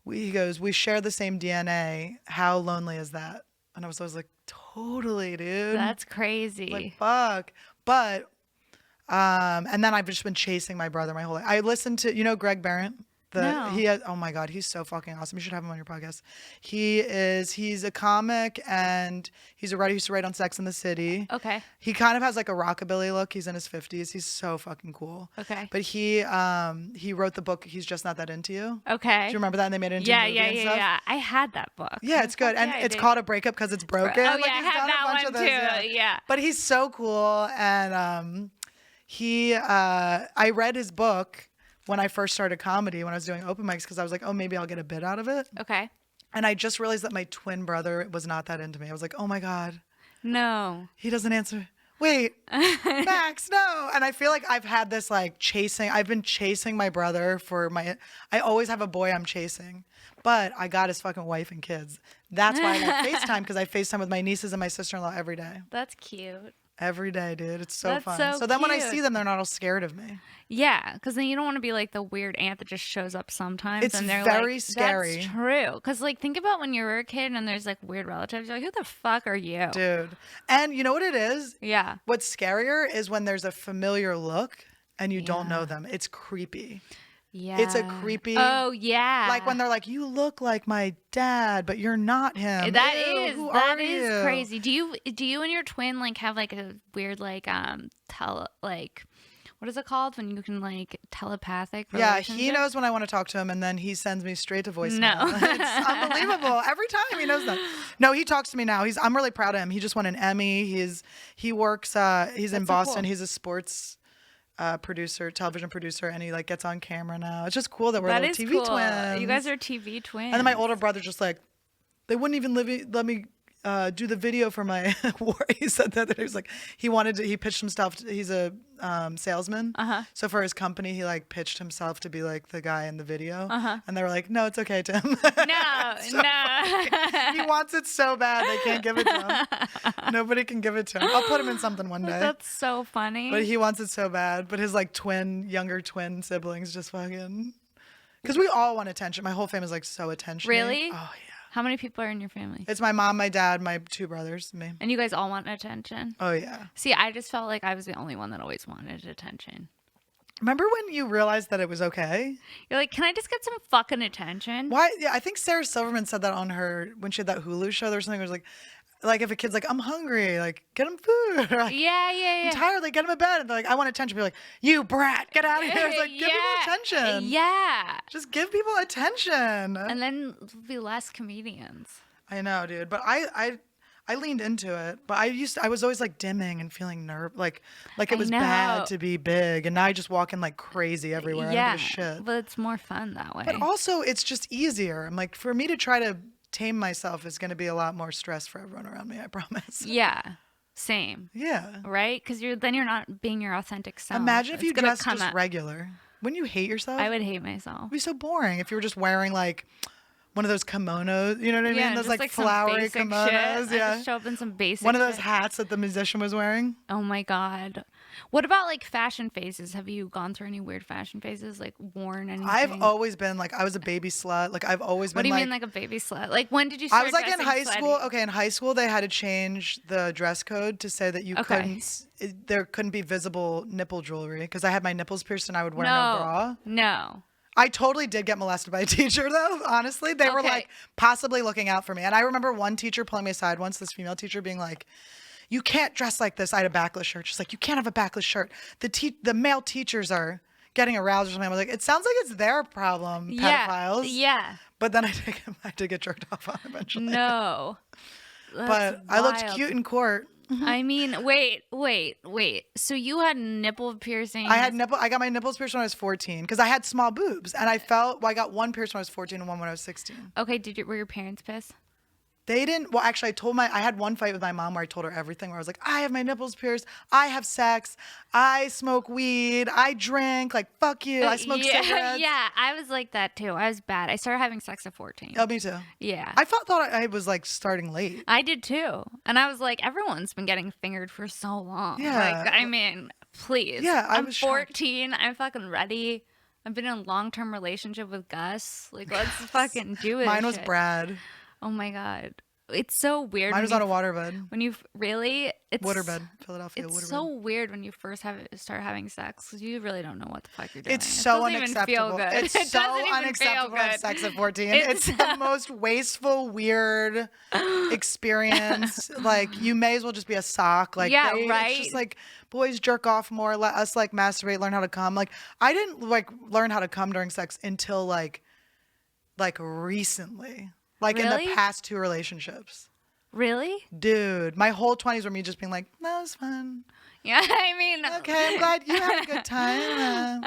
Speaker 2: we share the same DNA. How lonely is that? And I was always like, totally, dude.
Speaker 1: That's crazy.
Speaker 2: Like fuck. But and then I've just been chasing my brother my whole life. I listened to Greg Barrett.
Speaker 1: No.
Speaker 2: He has, oh my God, he's so fucking awesome. You should have him on your podcast. He's a comic and he's a writer. He used to write on Sex and the City.
Speaker 1: Okay.
Speaker 2: He kind of has like a rockabilly look. He's in his 50s. He's so fucking cool.
Speaker 1: Okay.
Speaker 2: But he wrote the book, He's Just Not That Into You.
Speaker 1: Okay.
Speaker 2: Do you remember that? And they made it into a movie and stuff?
Speaker 1: Yeah. I had that book.
Speaker 2: Yeah, it's good. And it's called A Breakup Because It's Broken.
Speaker 1: Oh,
Speaker 2: Like,
Speaker 1: yeah, I
Speaker 2: he's
Speaker 1: had
Speaker 2: done a
Speaker 1: that
Speaker 2: bunch
Speaker 1: one
Speaker 2: of those,
Speaker 1: too. Yeah.
Speaker 2: But he's so cool. And I read his book when I first started comedy, when I was doing open mics, because I was like, oh, maybe I'll get a bit out of it.
Speaker 1: Okay.
Speaker 2: And I just realized that my twin brother was not that into me. I was like, oh my God.
Speaker 1: No.
Speaker 2: He doesn't answer. Wait, Max, no. And I feel like I've had this like I've been chasing my brother I always have a boy I'm chasing. But I got his fucking wife and kids. That's why I got FaceTime, because I FaceTime with my nieces and my sister-in-law every day.
Speaker 1: That's cute.
Speaker 2: Every day, dude. It's so fun.
Speaker 1: So
Speaker 2: then when I
Speaker 1: cute.
Speaker 2: see them, they're not all scared of me.
Speaker 1: Yeah, because then you don't want to be like the weird aunt that just shows up sometimes.
Speaker 2: It's
Speaker 1: and they're
Speaker 2: very
Speaker 1: like,
Speaker 2: scary.
Speaker 1: That's true. Because like, think about when you were a kid and there's like weird relatives. You're like, who the fuck are you?
Speaker 2: Dude. And you know what it is?
Speaker 1: Yeah.
Speaker 2: What's scarier is when there's a familiar look and you don't know them. It's creepy.
Speaker 1: Yeah.
Speaker 2: It's a creepy.
Speaker 1: Oh, yeah.
Speaker 2: Like when they're like, you look like my dad, but you're not him.
Speaker 1: That
Speaker 2: Ew,
Speaker 1: is
Speaker 2: who
Speaker 1: that
Speaker 2: are
Speaker 1: is
Speaker 2: you?
Speaker 1: crazy. Do you and your twin like have like a weird like what is it called when you can like telepathic?
Speaker 2: Yeah, he
Speaker 1: relationship?
Speaker 2: knows when I want to talk to him, and then he sends me straight to voicemail.
Speaker 1: No.
Speaker 2: It's unbelievable. Every time he knows that. No, he talks to me now. I'm really proud of him. He just won an Emmy. He works. He's in
Speaker 1: so
Speaker 2: Boston.
Speaker 1: cool.
Speaker 2: He's a sports television producer, and he like gets on camera now. It's just cool that we're
Speaker 1: That
Speaker 2: little
Speaker 1: is
Speaker 2: TV
Speaker 1: cool.
Speaker 2: twins.
Speaker 1: You guys are TV twins.
Speaker 2: And then my older brother's just like, they wouldn't even let me do the video for my war. He said that he was like, he pitched himself. He's a salesman. So for his company, he like pitched himself to be like the guy in the video. And they were like, no, it's okay, Tim.
Speaker 1: No,
Speaker 2: So he wants it so bad they can't give it to him. Nobody can give it to him. I'll put him in something one day.
Speaker 1: That's so funny.
Speaker 2: But he wants it so bad. But his like younger twin siblings just fucking, because we all want attention. My whole family is like so attention.
Speaker 1: Really?
Speaker 2: Oh yeah.
Speaker 1: How many people are in your family?
Speaker 2: It's my mom, my dad, my two brothers, me.
Speaker 1: And you guys all want attention?
Speaker 2: Oh yeah.
Speaker 1: See, I just felt like I was the only one that always wanted attention.
Speaker 2: Remember when you realized that it was okay?
Speaker 1: You're like, can I just get some fucking attention?
Speaker 2: Why? Yeah, I think Sarah Silverman said that on her when she had that Hulu show. There was something. It was like if a kid's like, I'm hungry, like get him food. Or like,
Speaker 1: Yeah, yeah,
Speaker 2: I'm
Speaker 1: yeah.
Speaker 2: tired, like get him in bed. And they're like, I want attention. Be like, you brat, get out of here. It's like give people attention.
Speaker 1: Yeah.
Speaker 2: Just give people attention.
Speaker 1: And then there'll be less comedians.
Speaker 2: I know, dude. But I leaned into it. But I was always like dimming and feeling like it was bad to be big. And now I just walk in like crazy everywhere.
Speaker 1: Yeah.
Speaker 2: I don't give a shit.
Speaker 1: But it's more fun that way.
Speaker 2: But also, it's just easier. I'm like, for me to try to tame myself is going to be a lot more stress for everyone around me, I promise.
Speaker 1: Yeah. Same.
Speaker 2: Yeah.
Speaker 1: Right? Because you're not being your authentic self.
Speaker 2: Imagine if you dressed just regular. Wouldn't you hate yourself?
Speaker 1: I would hate myself.
Speaker 2: It'd be so boring if you were just wearing like one of those kimonos, you know what I mean? Those like flowery kimonos.
Speaker 1: Shit.
Speaker 2: Yeah.
Speaker 1: Just show up in some basic
Speaker 2: one of those
Speaker 1: shit.
Speaker 2: hats that the musician was wearing.
Speaker 1: Oh my God. What about like fashion phases? Have you gone through any weird fashion phases? Like worn anything?
Speaker 2: I've always been like, I was a baby slut. Like I've always been
Speaker 1: What do you
Speaker 2: like,
Speaker 1: mean like a baby slut? Like when did you start
Speaker 2: I was like in high
Speaker 1: dressing
Speaker 2: school.
Speaker 1: slutty?
Speaker 2: Okay, in high school they had to change the dress code to say that you there couldn't be visible nipple jewelry because I had my nipples pierced and I would wear no bra.
Speaker 1: No.
Speaker 2: I totally did get molested by a teacher, though, honestly. They were, like, possibly looking out for me. And I remember one teacher pulling me aside once, this female teacher being like, you can't dress like this. I had a backless shirt. She's like, you can't have a backless shirt. The male teachers are getting aroused or something. I was like, it sounds like it's their problem, pedophiles.
Speaker 1: Yeah.
Speaker 2: But then I did get jerked off on eventually.
Speaker 1: No.
Speaker 2: But I looked cute in court.
Speaker 1: I mean, wait. So you had nipple piercings?
Speaker 2: I got my nipples pierced when I was 14 because I had small boobs, and I got one pierced when I was 14 and one when I was 16.
Speaker 1: Okay, were your parents pissed?
Speaker 2: They didn't. Well, actually, I had one fight with my mom where I told her everything. Where I was like, I have my nipples pierced. I have sex. I smoke weed. I drink. Like, fuck you. I smoke cigarettes.
Speaker 1: Yeah, I was like that too. I was bad. I started having sex at 14.
Speaker 2: Oh, me too.
Speaker 1: Yeah.
Speaker 2: I thought I was like starting late.
Speaker 1: I did too. And I was like, everyone's been getting fingered for so long.
Speaker 2: Yeah.
Speaker 1: Like, I mean, please.
Speaker 2: Yeah,
Speaker 1: I'm 14. Shocked. I'm fucking ready. I've been in a long-term relationship with Gus. Like, let's fucking do it.
Speaker 2: Mine was Brad.
Speaker 1: Oh my God. It's so weird.
Speaker 2: Mine was on a waterbed.
Speaker 1: When you really, it's
Speaker 2: waterbed, Philadelphia.
Speaker 1: It's
Speaker 2: waterbed.
Speaker 1: so weird when you first start having sex because you really don't know what the fuck you're doing.
Speaker 2: It's so unacceptable.
Speaker 1: It's
Speaker 2: so unacceptable to have sex at 14. It's the most wasteful, weird experience. Like you may as well just be a sock. Like right. It's just like boys jerk off more. Let us like masturbate, learn how to come. Like I didn't like learn how to come during sex until like recently. Like in the past 2 relationships.
Speaker 1: Really?
Speaker 2: Dude, my whole 20s were me just being like, that was fun.
Speaker 1: Yeah, I mean.
Speaker 2: Okay, I'm glad you had a good time.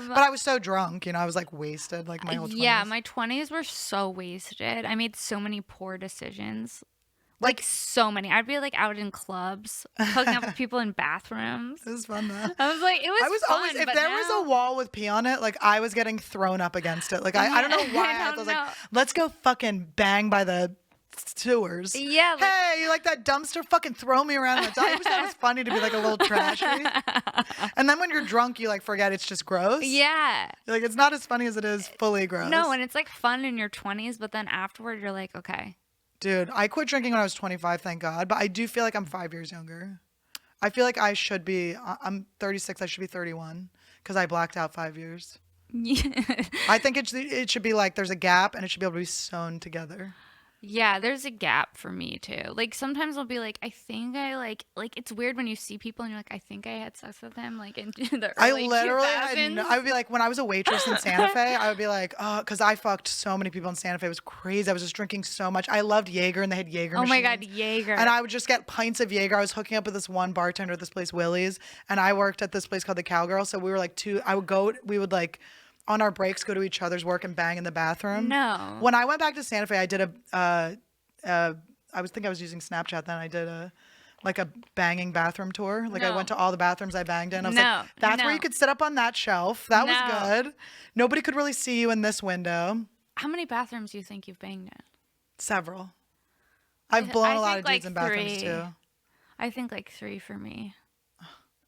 Speaker 2: But I was so drunk, I was like wasted like my whole 20s.
Speaker 1: Yeah, my 20s were so wasted. I made so many poor decisions. Like so many. I'd be like out in clubs, hooking up with people in bathrooms.
Speaker 2: It was fun though.
Speaker 1: I was like, it was fun.
Speaker 2: Always, if there was a wall with pee on it, like I was getting thrown up against it. Like I don't know why. I was like, let's go fucking bang by the sewers.
Speaker 1: Yeah.
Speaker 2: Hey, you like that dumpster? Fucking throw me around. I always thought it was funny to be like a little trashy. And then when you're drunk, you like forget it's just gross.
Speaker 1: Yeah.
Speaker 2: Like it's not as funny as it is fully gross.
Speaker 1: No, and it's like fun in your 20s, but then afterward you're like, okay.
Speaker 2: Dude, I quit drinking when I was 25, thank God. But I do feel like I'm 5 years younger. I feel like I should be, I'm 36, I should be 31 because I blacked out 5 years.
Speaker 1: Yeah.
Speaker 2: I think it should be like there's a gap and it should be able to be sewn together.
Speaker 1: Yeah, there's a gap for me too. Like sometimes I'll be like, I think I like it's weird when you see people and you're like, I think I had sex with him like in the early 2000s.
Speaker 2: I would be like, when I was a waitress in Santa Fe, I would be like, oh, because I fucked so many people in Santa Fe. It was crazy. I was just drinking so much. I loved Jaeger and they had Jaeger machines.
Speaker 1: Oh my God, Jaeger.
Speaker 2: And I would just get pints of Jaeger. I was hooking up with this one bartender at this place, Willie's, and I worked at this place called the Cowgirl. So we were like we would like on our breaks go to each other's work and bang in the bathroom.
Speaker 1: No.
Speaker 2: When I went back to Santa Fe, I did I was using Snapchat then. I did a banging bathroom tour. Like I went to all the bathrooms I banged in. I was like, that's where you could sit up on that shelf. That was good. Nobody could really see you in this window.
Speaker 1: How many bathrooms do you think you've banged in?
Speaker 2: Several. I've blown a lot of dudes in bathrooms
Speaker 1: 3.
Speaker 2: too.
Speaker 1: I think like 3 for me.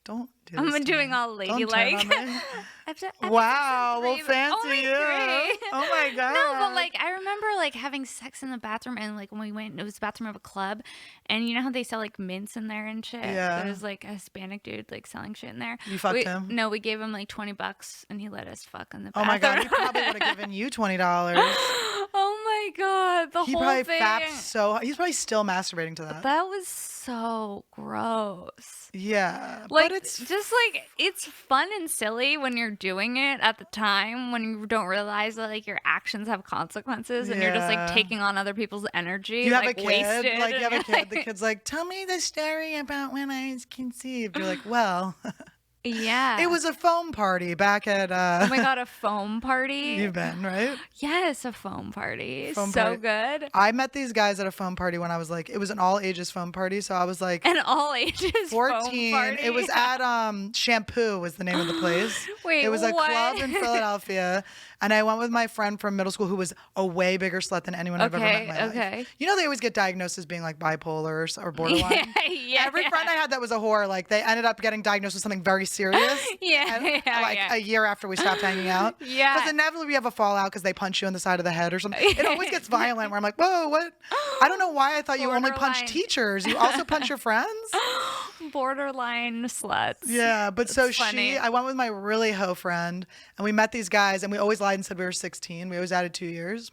Speaker 2: Don't do this
Speaker 1: I'm
Speaker 2: to
Speaker 1: doing
Speaker 2: me.
Speaker 1: all
Speaker 2: Don't turn
Speaker 1: ladylike.
Speaker 2: on me.
Speaker 1: Episode
Speaker 2: Wow, well,
Speaker 1: 3,
Speaker 2: fancy
Speaker 1: only
Speaker 2: you.
Speaker 1: 3.
Speaker 2: Oh my god.
Speaker 1: No, but like I remember like having sex in the bathroom, and like when we went, it was the bathroom of a club, and you know how they sell like mints in there and shit.
Speaker 2: Yeah.
Speaker 1: There was like a Hispanic dude like selling shit in there.
Speaker 2: You fucked him?
Speaker 1: No, we gave him like $20, and he let us fuck in the
Speaker 2: Oh
Speaker 1: bathroom.
Speaker 2: my god, he probably would have given you $20.
Speaker 1: Oh my god, the
Speaker 2: He
Speaker 1: whole
Speaker 2: probably
Speaker 1: thing.
Speaker 2: fapped so. He's probably still masturbating to that.
Speaker 1: That was so gross.
Speaker 2: Yeah,
Speaker 1: Like,
Speaker 2: but it's
Speaker 1: just like, it's fun and silly when you're doing it at the time, when you don't realize that like your actions have consequences, and you're just like
Speaker 2: Yeah.
Speaker 1: taking on other people's energy.
Speaker 2: you have
Speaker 1: like,
Speaker 2: a kid,
Speaker 1: wasted,
Speaker 2: like you have a
Speaker 1: and
Speaker 2: kid. The kid's like, "Tell me the story about when I was conceived." You're like, "Well,
Speaker 1: yeah.
Speaker 2: it was a foam party back at."
Speaker 1: Oh my god, a foam party.
Speaker 2: You've been right.
Speaker 1: Yes, a foam party.
Speaker 2: Foam
Speaker 1: So
Speaker 2: party.
Speaker 1: good.
Speaker 2: I met these guys at a foam party when I was like, it was an all ages foam party, so I was like
Speaker 1: And all ages
Speaker 2: 14.
Speaker 1: foam party.
Speaker 2: It was at Shampoo was the name of the place.
Speaker 1: Wait,
Speaker 2: it was a
Speaker 1: what?
Speaker 2: club in Philadelphia, and I went with my friend from middle school who was a way bigger slut than anyone I've ever met in my life.
Speaker 1: Okay.
Speaker 2: You know, they always get diagnosed as being like bipolar or borderline.
Speaker 1: yeah.
Speaker 2: Every friend I had that was a whore, like they ended up getting diagnosed with something very serious.
Speaker 1: Yeah,
Speaker 2: And,
Speaker 1: yeah,
Speaker 2: like
Speaker 1: yeah.
Speaker 2: a year after we stopped hanging out.
Speaker 1: Yeah.
Speaker 2: Because inevitably we have a fallout because they punch you in the side of the head or something. It always gets violent where I'm like, whoa, what? I don't know why I thought you only punch
Speaker 1: Borderline.
Speaker 2: teachers. You also punch your friends?
Speaker 1: Borderline sluts.
Speaker 2: Yeah, but so
Speaker 1: That's funny.
Speaker 2: I went with my really hoe friend, and we met these guys, and we always lied and said we were 16. We always added 2 years.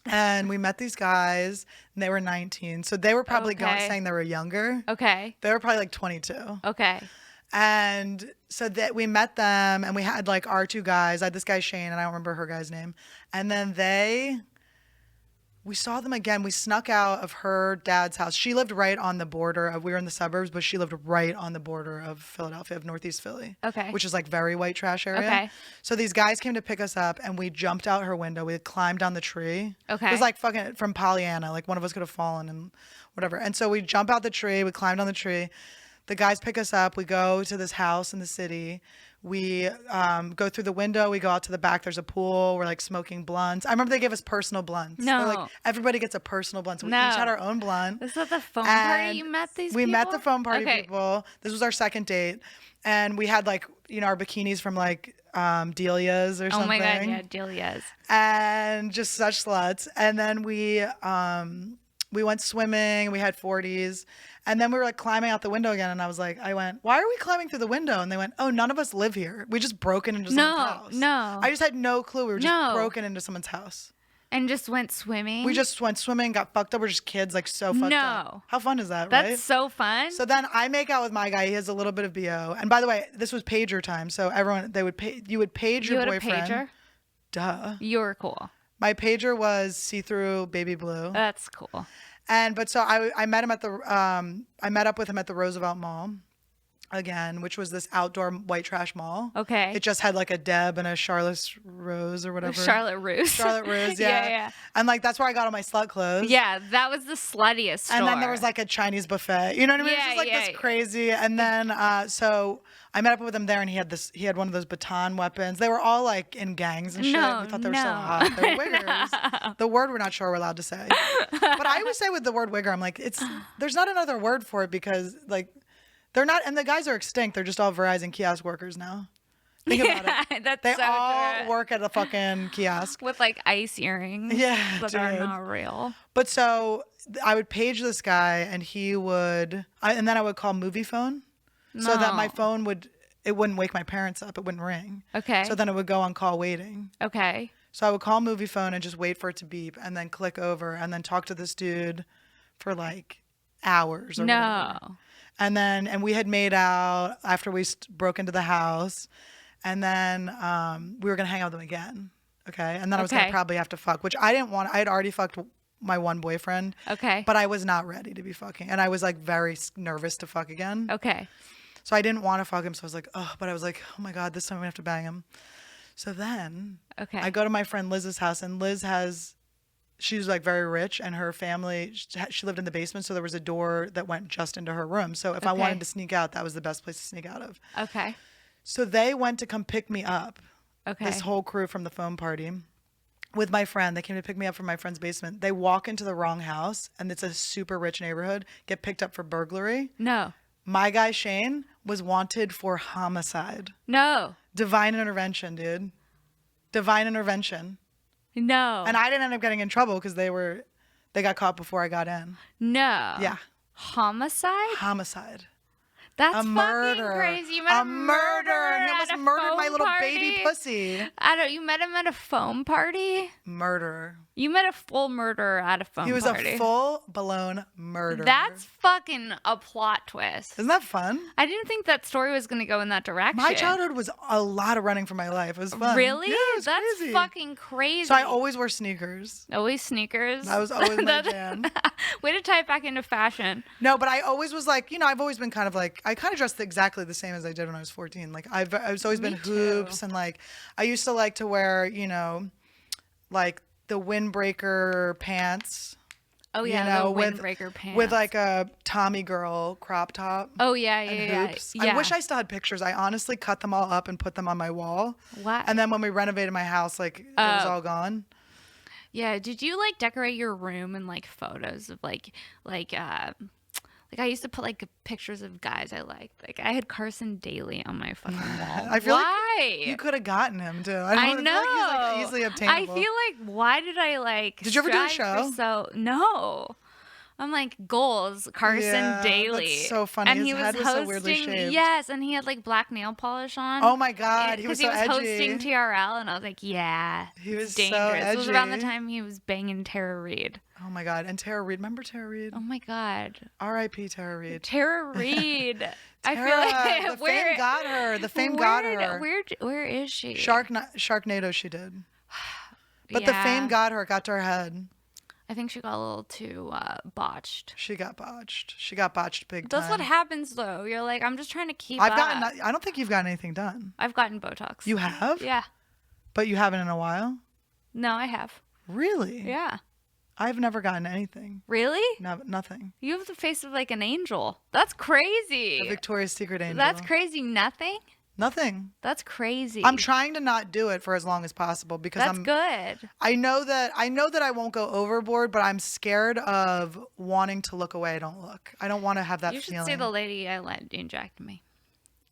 Speaker 2: And we met these guys, and they were 19. So they were probably
Speaker 1: Okay.
Speaker 2: saying they were younger.
Speaker 1: Okay.
Speaker 2: They were probably like 22.
Speaker 1: Okay.
Speaker 2: And so that we met them, and we had like our 2 guys. I had this guy Shane, and I don't remember her guy's name. And then we saw them again. We snuck out of her dad's house. She lived right on the border of, we were in the suburbs, but she lived right on the border of Philadelphia, of Northeast Philly.
Speaker 1: Okay.
Speaker 2: Which is like very white trash area.
Speaker 1: Okay.
Speaker 2: So these guys came to pick us up, and we jumped out her window. We climbed down the tree.
Speaker 1: Okay.
Speaker 2: It was like fucking from Pollyanna. Like one of us could have fallen and whatever. And so we jump out the tree. We climbed on the tree. The guys pick us up. We go to this house in the city. We go through the window. We go out to the back. There's a pool. We're like smoking blunts. I remember they gave us personal blunts.
Speaker 1: No.
Speaker 2: They're like, everybody gets a personal blunt. So we
Speaker 1: No.
Speaker 2: each had our own blunt.
Speaker 1: Is that the foam
Speaker 2: And
Speaker 1: party you met these
Speaker 2: we
Speaker 1: people?
Speaker 2: met the foam party
Speaker 1: Okay.
Speaker 2: people. This was our second date. And we had like, you know, our bikinis from like Delia's or
Speaker 1: Oh
Speaker 2: something.
Speaker 1: my god, yeah, Delia's.
Speaker 2: And just such sluts. And then we went swimming. We had 40s. And then we were like climbing out the window again. And I went, why are we climbing through the window? And they went, oh, none of us live here. We just broken into someone's house.
Speaker 1: No.
Speaker 2: I just had no clue. We were just
Speaker 1: No.
Speaker 2: broken into someone's house.
Speaker 1: And just went swimming.
Speaker 2: We just went swimming, got fucked up. We're just kids, like so fucked
Speaker 1: No.
Speaker 2: up. How fun is that,
Speaker 1: That's
Speaker 2: right?
Speaker 1: so fun.
Speaker 2: So then I make out with my guy. He has a little bit of BO. And by the way, this was pager time. So everyone, you would page
Speaker 1: you
Speaker 2: your
Speaker 1: had
Speaker 2: boyfriend.
Speaker 1: a pager?
Speaker 2: Duh.
Speaker 1: You were cool.
Speaker 2: My pager was see-through baby blue.
Speaker 1: That's cool.
Speaker 2: So I met him I met up with him at the Roosevelt Mall again, which was this outdoor white trash mall.
Speaker 1: Okay.
Speaker 2: It just had like a Deb and a Charlotte's Rose or whatever.
Speaker 1: Charlotte Russe.
Speaker 2: Charlotte Rose, yeah.
Speaker 1: yeah.
Speaker 2: And like that's where I got all my slut clothes.
Speaker 1: Yeah, that was the sluttiest store.
Speaker 2: And then there was like a Chinese buffet. You know what I mean? It's
Speaker 1: Yeah,
Speaker 2: just like
Speaker 1: yeah.
Speaker 2: this crazy. And then so I met up with him there, and he had one of those baton weapons. They were all like in gangs and shit.
Speaker 1: No,
Speaker 2: We thought they were so
Speaker 1: no.
Speaker 2: hot. They were wiggers. The word we're not sure we're allowed to say. But I always say with the word wigger, I'm like, there's not another word for it because like they're not, and the guys are extinct. They're just all Verizon kiosk workers now. Think about it.
Speaker 1: That's
Speaker 2: They
Speaker 1: so
Speaker 2: all
Speaker 1: true.
Speaker 2: work at a fucking kiosk.
Speaker 1: With like ice earrings.
Speaker 2: Yeah,
Speaker 1: that are
Speaker 2: dude.
Speaker 1: not real.
Speaker 2: But so I would page this guy, and and then I would call movie phone, so that my
Speaker 1: No.
Speaker 2: phone it wouldn't wake my parents up. It wouldn't ring.
Speaker 1: Okay.
Speaker 2: So then it would go on call waiting.
Speaker 1: Okay.
Speaker 2: So I would call movie phone and just wait for it to beep, and then click over, and then talk to this dude for like hours or whatever.
Speaker 1: No.
Speaker 2: And we had made out after we broke into the house, and then we were gonna hang out with him again. Okay. And then I was gonna
Speaker 1: Okay.
Speaker 2: probably have to fuck, which I didn't want. I had already fucked my one boyfriend.
Speaker 1: Okay.
Speaker 2: But I was not ready to be fucking. And I was like very nervous to fuck again.
Speaker 1: Okay.
Speaker 2: So I didn't want to fuck him. So I was like, oh, but I was like, oh my God, this time I'm gonna have to bang him. So then
Speaker 1: Okay.
Speaker 2: I go to my friend Liz's house, and she was like very rich, and her family, she lived in the basement. So there was a door that went just into her room. So if I
Speaker 1: Okay.
Speaker 2: wanted to sneak out, that was the best place to sneak out of.
Speaker 1: Okay.
Speaker 2: So they went to come pick me up.
Speaker 1: Okay.
Speaker 2: This whole crew from the phone party with my friend. They came to pick me up from my friend's basement. They walk into the wrong house, and it's a super rich neighborhood, get picked up for burglary.
Speaker 1: No.
Speaker 2: My guy Shane was wanted for homicide.
Speaker 1: No.
Speaker 2: Divine intervention, dude. Divine intervention.
Speaker 1: No.
Speaker 2: And I didn't end up getting in trouble because they got caught before I got in.
Speaker 1: No.
Speaker 2: Yeah.
Speaker 1: Homicide?
Speaker 2: Homicide.
Speaker 1: That's
Speaker 2: A murder.
Speaker 1: fucking crazy. You met
Speaker 2: A murder. He almost murdered my little baby pussy.
Speaker 1: You met him at a foam party?
Speaker 2: Murderer.
Speaker 1: You met a full murderer at a foam party.
Speaker 2: He was a full-blown murderer.
Speaker 1: That's fucking a plot twist.
Speaker 2: Isn't that fun?
Speaker 1: I didn't think that story was going to go in that direction.
Speaker 2: My childhood was a lot of running for my life. It was fun.
Speaker 1: Really?
Speaker 2: Yeah, it was
Speaker 1: That's
Speaker 2: crazy.
Speaker 1: fucking crazy.
Speaker 2: So I always wore sneakers.
Speaker 1: Always sneakers.
Speaker 2: That was always my jam.
Speaker 1: Way to tie it back into fashion.
Speaker 2: No, but I always was like, I've always been kind of like, I kind of dressed exactly the same as I did when I was 14. Like I've always been hoops and like, I used to like to wear, like the windbreaker pants.
Speaker 1: Oh yeah, the windbreaker pants.
Speaker 2: With like a Tommy girl crop top.
Speaker 1: Oh yeah,
Speaker 2: and hoops. I wish I still had pictures. I honestly cut them all up and put them on my wall.
Speaker 1: What?
Speaker 2: And then when we renovated my house, like it was all gone.
Speaker 1: Yeah, did you like decorate your room in like photos of like I used to put like pictures of guys I liked. Like I had Carson Daly on my fucking wall.
Speaker 2: I feel
Speaker 1: Why?
Speaker 2: like you could have gotten him too.
Speaker 1: I know.
Speaker 2: I feel like he's like easily obtainable.
Speaker 1: I feel like why did I like?
Speaker 2: Did you ever do a
Speaker 1: strive for
Speaker 2: show?
Speaker 1: No. I'm like goals, Carson Daly.
Speaker 2: That's so funny.
Speaker 1: And
Speaker 2: His
Speaker 1: he was
Speaker 2: head was
Speaker 1: hosting.
Speaker 2: so weirdly shaped.
Speaker 1: Yes, and he had like black nail polish on.
Speaker 2: Oh my god, he was so edgy.
Speaker 1: hosting TRL, and I was like, yeah,
Speaker 2: He was
Speaker 1: dangerous.
Speaker 2: so
Speaker 1: It was around the
Speaker 2: edgy.
Speaker 1: time he was banging Tara Reid.
Speaker 2: Oh my god, and Tara Reid. Remember Tara Reid?
Speaker 1: Oh my god,
Speaker 2: R.I.P. Tara Reid.
Speaker 1: Tara Reid. I feel
Speaker 2: Tara,
Speaker 1: like
Speaker 2: the fame got her. The fame got her.
Speaker 1: Where is she?
Speaker 2: Sharknado she did. But the fame got her. Got to her head.
Speaker 1: I think she got a little too botched.
Speaker 2: She got botched. She got botched big time.
Speaker 1: That's what happens though. You're like, I'm just trying to keep up.
Speaker 2: I don't think you've gotten anything done.
Speaker 1: I've gotten Botox.
Speaker 2: You have?
Speaker 1: Yeah.
Speaker 2: But you haven't in a while?
Speaker 1: No, I have.
Speaker 2: Really?
Speaker 1: Yeah.
Speaker 2: I've never gotten anything.
Speaker 1: Really?
Speaker 2: No, nothing.
Speaker 1: You have the face of like an angel. That's crazy.
Speaker 2: A Victoria's Secret angel.
Speaker 1: That's crazy. Nothing?
Speaker 2: Nothing.
Speaker 1: That's crazy.
Speaker 2: I'm trying to not do it for as long as possible because
Speaker 1: That's good.
Speaker 2: I know that I won't go overboard, but I'm scared of wanting to look away. I don't look. I don't want to have that
Speaker 1: You
Speaker 2: feeling.
Speaker 1: should see the lady I let inject me.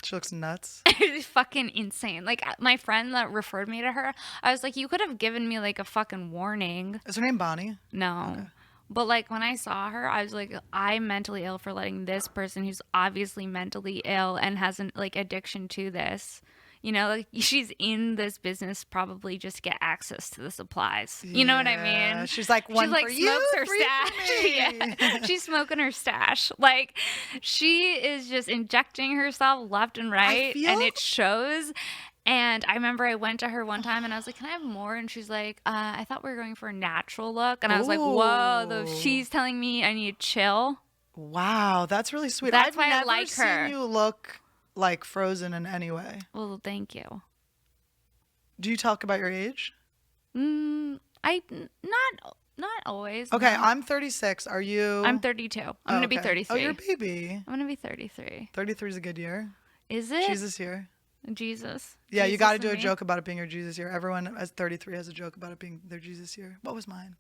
Speaker 2: She looks nuts.
Speaker 1: It's fucking insane. Like my friend that referred me to her, I was like, you could have given me like a fucking warning.
Speaker 2: Is her name Bonnie?
Speaker 1: No.
Speaker 2: Okay.
Speaker 1: But like when I saw her, I was like, I'm mentally ill for letting this person who's obviously mentally ill and has an like addiction to this. Like she's in this business probably just to get access to the supplies. You know what I mean?
Speaker 2: She's like, one for you,
Speaker 1: smokes her
Speaker 2: three
Speaker 1: stash.
Speaker 2: for me.
Speaker 1: Yeah. She's smoking her stash. Like she is just injecting herself left and right, and it shows. And I remember I went to her one time and I was like, can I have more? And she's like, I thought we were going for a natural look. And I was like, whoa, she's telling me I need to chill.
Speaker 2: Wow, that's really sweet.
Speaker 1: That's
Speaker 2: I've
Speaker 1: why I
Speaker 2: never
Speaker 1: like
Speaker 2: seen
Speaker 1: her.
Speaker 2: you look like frozen in any way.
Speaker 1: Well, thank you.
Speaker 2: Do you talk about your age?
Speaker 1: Not always.
Speaker 2: Okay,
Speaker 1: no.
Speaker 2: I'm 36. Are you?
Speaker 1: I'm 32. I'm going to be 33.
Speaker 2: Oh, you're a baby.
Speaker 1: I'm going to be 33.
Speaker 2: 33 is a good year.
Speaker 1: Is it?
Speaker 2: Jesus year.
Speaker 1: Jesus.
Speaker 2: Yeah, you
Speaker 1: Jesus
Speaker 2: got to do a
Speaker 1: and me?
Speaker 2: joke about it being your Jesus year. Everyone as 33 has a joke about it being their Jesus year. What was mine?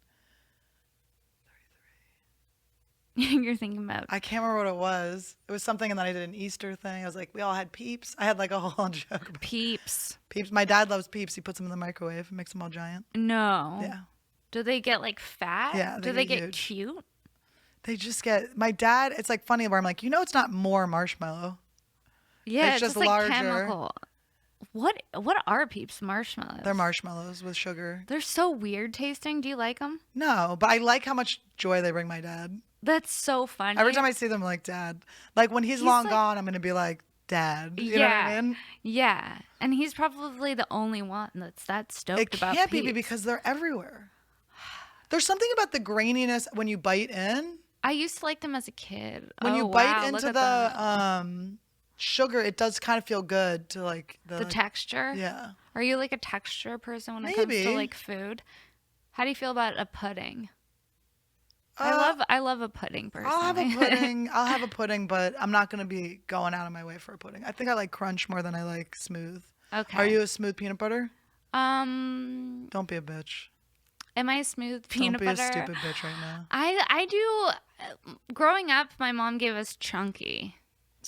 Speaker 1: You're thinking about.
Speaker 2: I can't remember what it was. It was something, and then I did an Easter thing. I was like, we all had peeps. I had like a whole joke about
Speaker 1: Peeps.
Speaker 2: peeps. My dad loves peeps. He puts them in the microwave and makes them all giant.
Speaker 1: No.
Speaker 2: Yeah.
Speaker 1: Do they get like fat?
Speaker 2: Yeah,
Speaker 1: Do they
Speaker 2: get
Speaker 1: get
Speaker 2: huge.
Speaker 1: cute?
Speaker 2: They just get, my dad, it's like funny where I'm like, it's not more marshmallow.
Speaker 1: Yeah,
Speaker 2: It's just
Speaker 1: like
Speaker 2: larger.
Speaker 1: chemical. What are Peeps marshmallows?
Speaker 2: They're marshmallows with sugar.
Speaker 1: They're so weird tasting. Do you like them?
Speaker 2: No, but I like how much joy they bring my dad.
Speaker 1: That's so funny.
Speaker 2: Every time I see them, I'm like, Dad. Like when he's long
Speaker 1: like-
Speaker 2: gone, I'm going to be like, Dad. You know what I mean?
Speaker 1: Yeah. And he's probably the only one that's that stoked
Speaker 2: It
Speaker 1: about
Speaker 2: can't be
Speaker 1: Peeps.
Speaker 2: because they're everywhere. There's something about the graininess when you bite in.
Speaker 1: I used to like them as a kid.
Speaker 2: When you
Speaker 1: wow,
Speaker 2: bite
Speaker 1: look
Speaker 2: into
Speaker 1: at
Speaker 2: the sugar, it does kind of feel good to like
Speaker 1: the texture.
Speaker 2: Yeah.
Speaker 1: Are you like a texture person when it comes
Speaker 2: Maybe.
Speaker 1: to like food? How do you feel about a pudding? I love a pudding personally.
Speaker 2: I'll have a pudding. I'll have a pudding, but I'm not going to be going out of my way for a pudding. I think I like crunch more than I like smooth.
Speaker 1: Okay.
Speaker 2: Are you a smooth peanut butter?
Speaker 1: Don't
Speaker 2: Don't be a bitch.
Speaker 1: Am I a smooth peanut
Speaker 2: Don't be
Speaker 1: butter?
Speaker 2: a stupid bitch right now.
Speaker 1: I do. Growing up, my mom gave us chunky.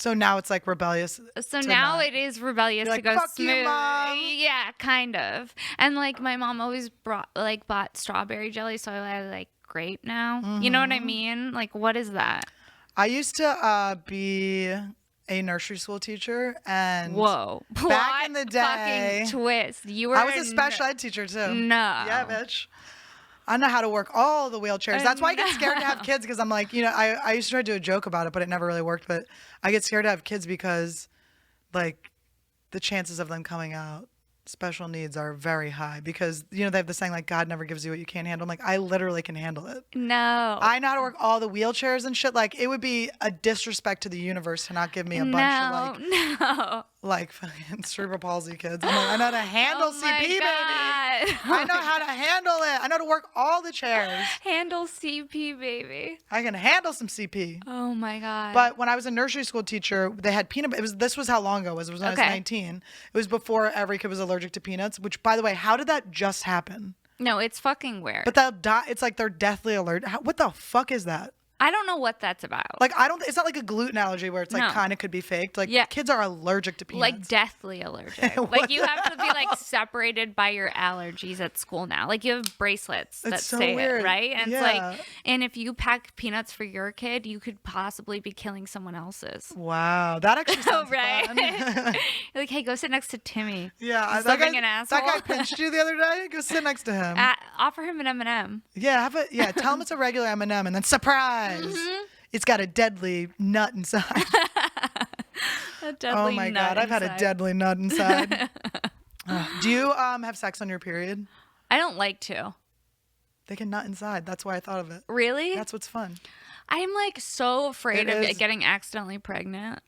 Speaker 2: So now it's like rebellious.
Speaker 1: So
Speaker 2: to
Speaker 1: now
Speaker 2: not-
Speaker 1: it is rebellious
Speaker 2: You're
Speaker 1: to
Speaker 2: like,
Speaker 1: go
Speaker 2: "Fuck you,
Speaker 1: smooth.
Speaker 2: Mom."
Speaker 1: Yeah, kind of. And like my mom always bought strawberry jelly, so I like grape now. You know what I mean? Like, what is that?
Speaker 2: I used to be a nursery school teacher, and
Speaker 1: Whoa.
Speaker 2: back in the day,
Speaker 1: fucking twist. You were
Speaker 2: I was a special ed teacher too.
Speaker 1: No.
Speaker 2: Yeah, bitch. I know how to work all the wheelchairs. That's why I get scared to have kids, because I'm like, I used to try to do a joke about it, but it never really worked. But I get scared to have kids because, like, the chances of them coming out special needs are very high, because they have the saying like, God never gives you what you can't handle. I'm like, I literally can handle it.
Speaker 1: No.
Speaker 2: I know how to work all the wheelchairs and shit. Like, it would be a disrespect to the universe to not give me a bunch of like fucking cerebral palsy kids. I'm like, I know how to handle CP, baby. I know how to handle it. I know how to work all the chairs.
Speaker 1: Handle CP, baby.
Speaker 2: I can handle some CP.
Speaker 1: Oh my God.
Speaker 2: But when I was a nursery school teacher, they had peanut. This was how long ago it was. It was when I was 19. It was before every kid was allergic to peanuts. Which, by the way, how did that just happen?
Speaker 1: No, it's fucking weird.
Speaker 2: But they'll die. It's like they're deathly allergic. What the fuck is that?
Speaker 1: I don't know what that's about.
Speaker 2: Like, it's not like a gluten allergy where it's like kind of could be faked. Like, kids are allergic to peanuts.
Speaker 1: Like deathly allergic. Like you have to be like separated by your allergies at school now. Like you have bracelets that
Speaker 2: so
Speaker 1: say
Speaker 2: weird.
Speaker 1: it, right? And
Speaker 2: Yeah.
Speaker 1: it's like, and if you pack peanuts for your kid, you could possibly be killing someone else's.
Speaker 2: Wow, that actually sounds
Speaker 1: right?
Speaker 2: fun.
Speaker 1: You're like, hey, go sit next to Timmy.
Speaker 2: Yeah,
Speaker 1: He's
Speaker 2: that
Speaker 1: living
Speaker 2: guy,
Speaker 1: an asshole.
Speaker 2: that guy pinched you the other day. Go sit next to him.
Speaker 1: Offer him an M&M.
Speaker 2: Yeah, tell him it's a regular M&M, and then surprise.
Speaker 1: Mm-hmm.
Speaker 2: It's got a deadly nut inside.
Speaker 1: A deadly
Speaker 2: Oh my
Speaker 1: nut
Speaker 2: God, I've had a
Speaker 1: inside.
Speaker 2: deadly nut inside. Do you have sex on your period?
Speaker 1: I don't like to.
Speaker 2: They can nut inside. That's why I thought of it.
Speaker 1: Really?
Speaker 2: That's what's fun.
Speaker 1: I'm like so afraid
Speaker 2: It
Speaker 1: of
Speaker 2: is.
Speaker 1: getting accidentally pregnant.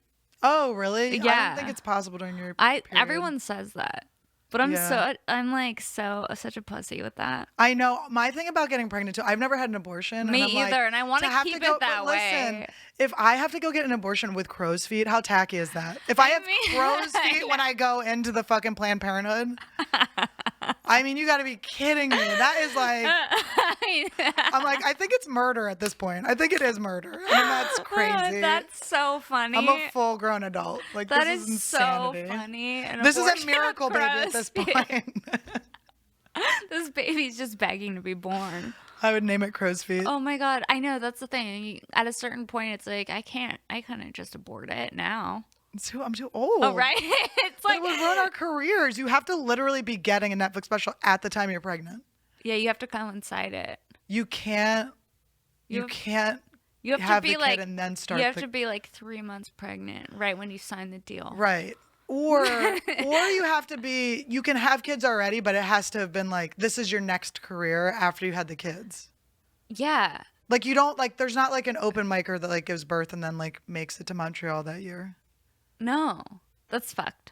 Speaker 2: Oh, really? I
Speaker 1: Yeah.
Speaker 2: don't think it's possible during your period.
Speaker 1: Everyone says that. But I'm such a pussy with that.
Speaker 2: I know. My thing about getting pregnant too, I've never had an abortion.
Speaker 1: Me
Speaker 2: and I'm like,
Speaker 1: either, and I wanna
Speaker 2: have
Speaker 1: keep
Speaker 2: to go,
Speaker 1: it that
Speaker 2: but listen,
Speaker 1: way.
Speaker 2: If I have to go get an abortion with crow's feet, how tacky is that? If I have crow's feet when I go into the fucking Planned Parenthood, I mean, you got to be kidding me. That is like, I'm like, I think it's murder at this point. I think it is murder. I mean, that's crazy.
Speaker 1: That's so funny.
Speaker 2: I'm a full-grown adult. Like,
Speaker 1: That
Speaker 2: this is
Speaker 1: is so
Speaker 2: insanity.
Speaker 1: funny. An
Speaker 2: This is a
Speaker 1: abortion
Speaker 2: miracle
Speaker 1: of
Speaker 2: baby at this
Speaker 1: crow's feet.
Speaker 2: point.
Speaker 1: This baby's just begging to be born.
Speaker 2: I would name it crow's feet.
Speaker 1: Oh my God. I know. That's the thing. At a certain point, it's like, I couldn't just abort it now.
Speaker 2: I'm too old.
Speaker 1: Oh, right? It's
Speaker 2: But
Speaker 1: like,
Speaker 2: it would ruin our careers. You have to literally be getting a Netflix special at the time you're pregnant.
Speaker 1: yeah, you have to coincide it.
Speaker 2: You can't. You
Speaker 1: have-
Speaker 2: can't
Speaker 1: You have,
Speaker 2: have
Speaker 1: to be
Speaker 2: the
Speaker 1: like,
Speaker 2: kid and then start.
Speaker 1: you have
Speaker 2: the,
Speaker 1: to be like 3 months pregnant, right when you sign the deal.
Speaker 2: right. Or you have to be. You can have kids already, but it has to have been like this is your next career after you had the kids.
Speaker 1: Yeah.
Speaker 2: Like you don't like. There's not like an open micer that like gives birth and then like makes it to Montreal that year.
Speaker 1: No, that's fucked.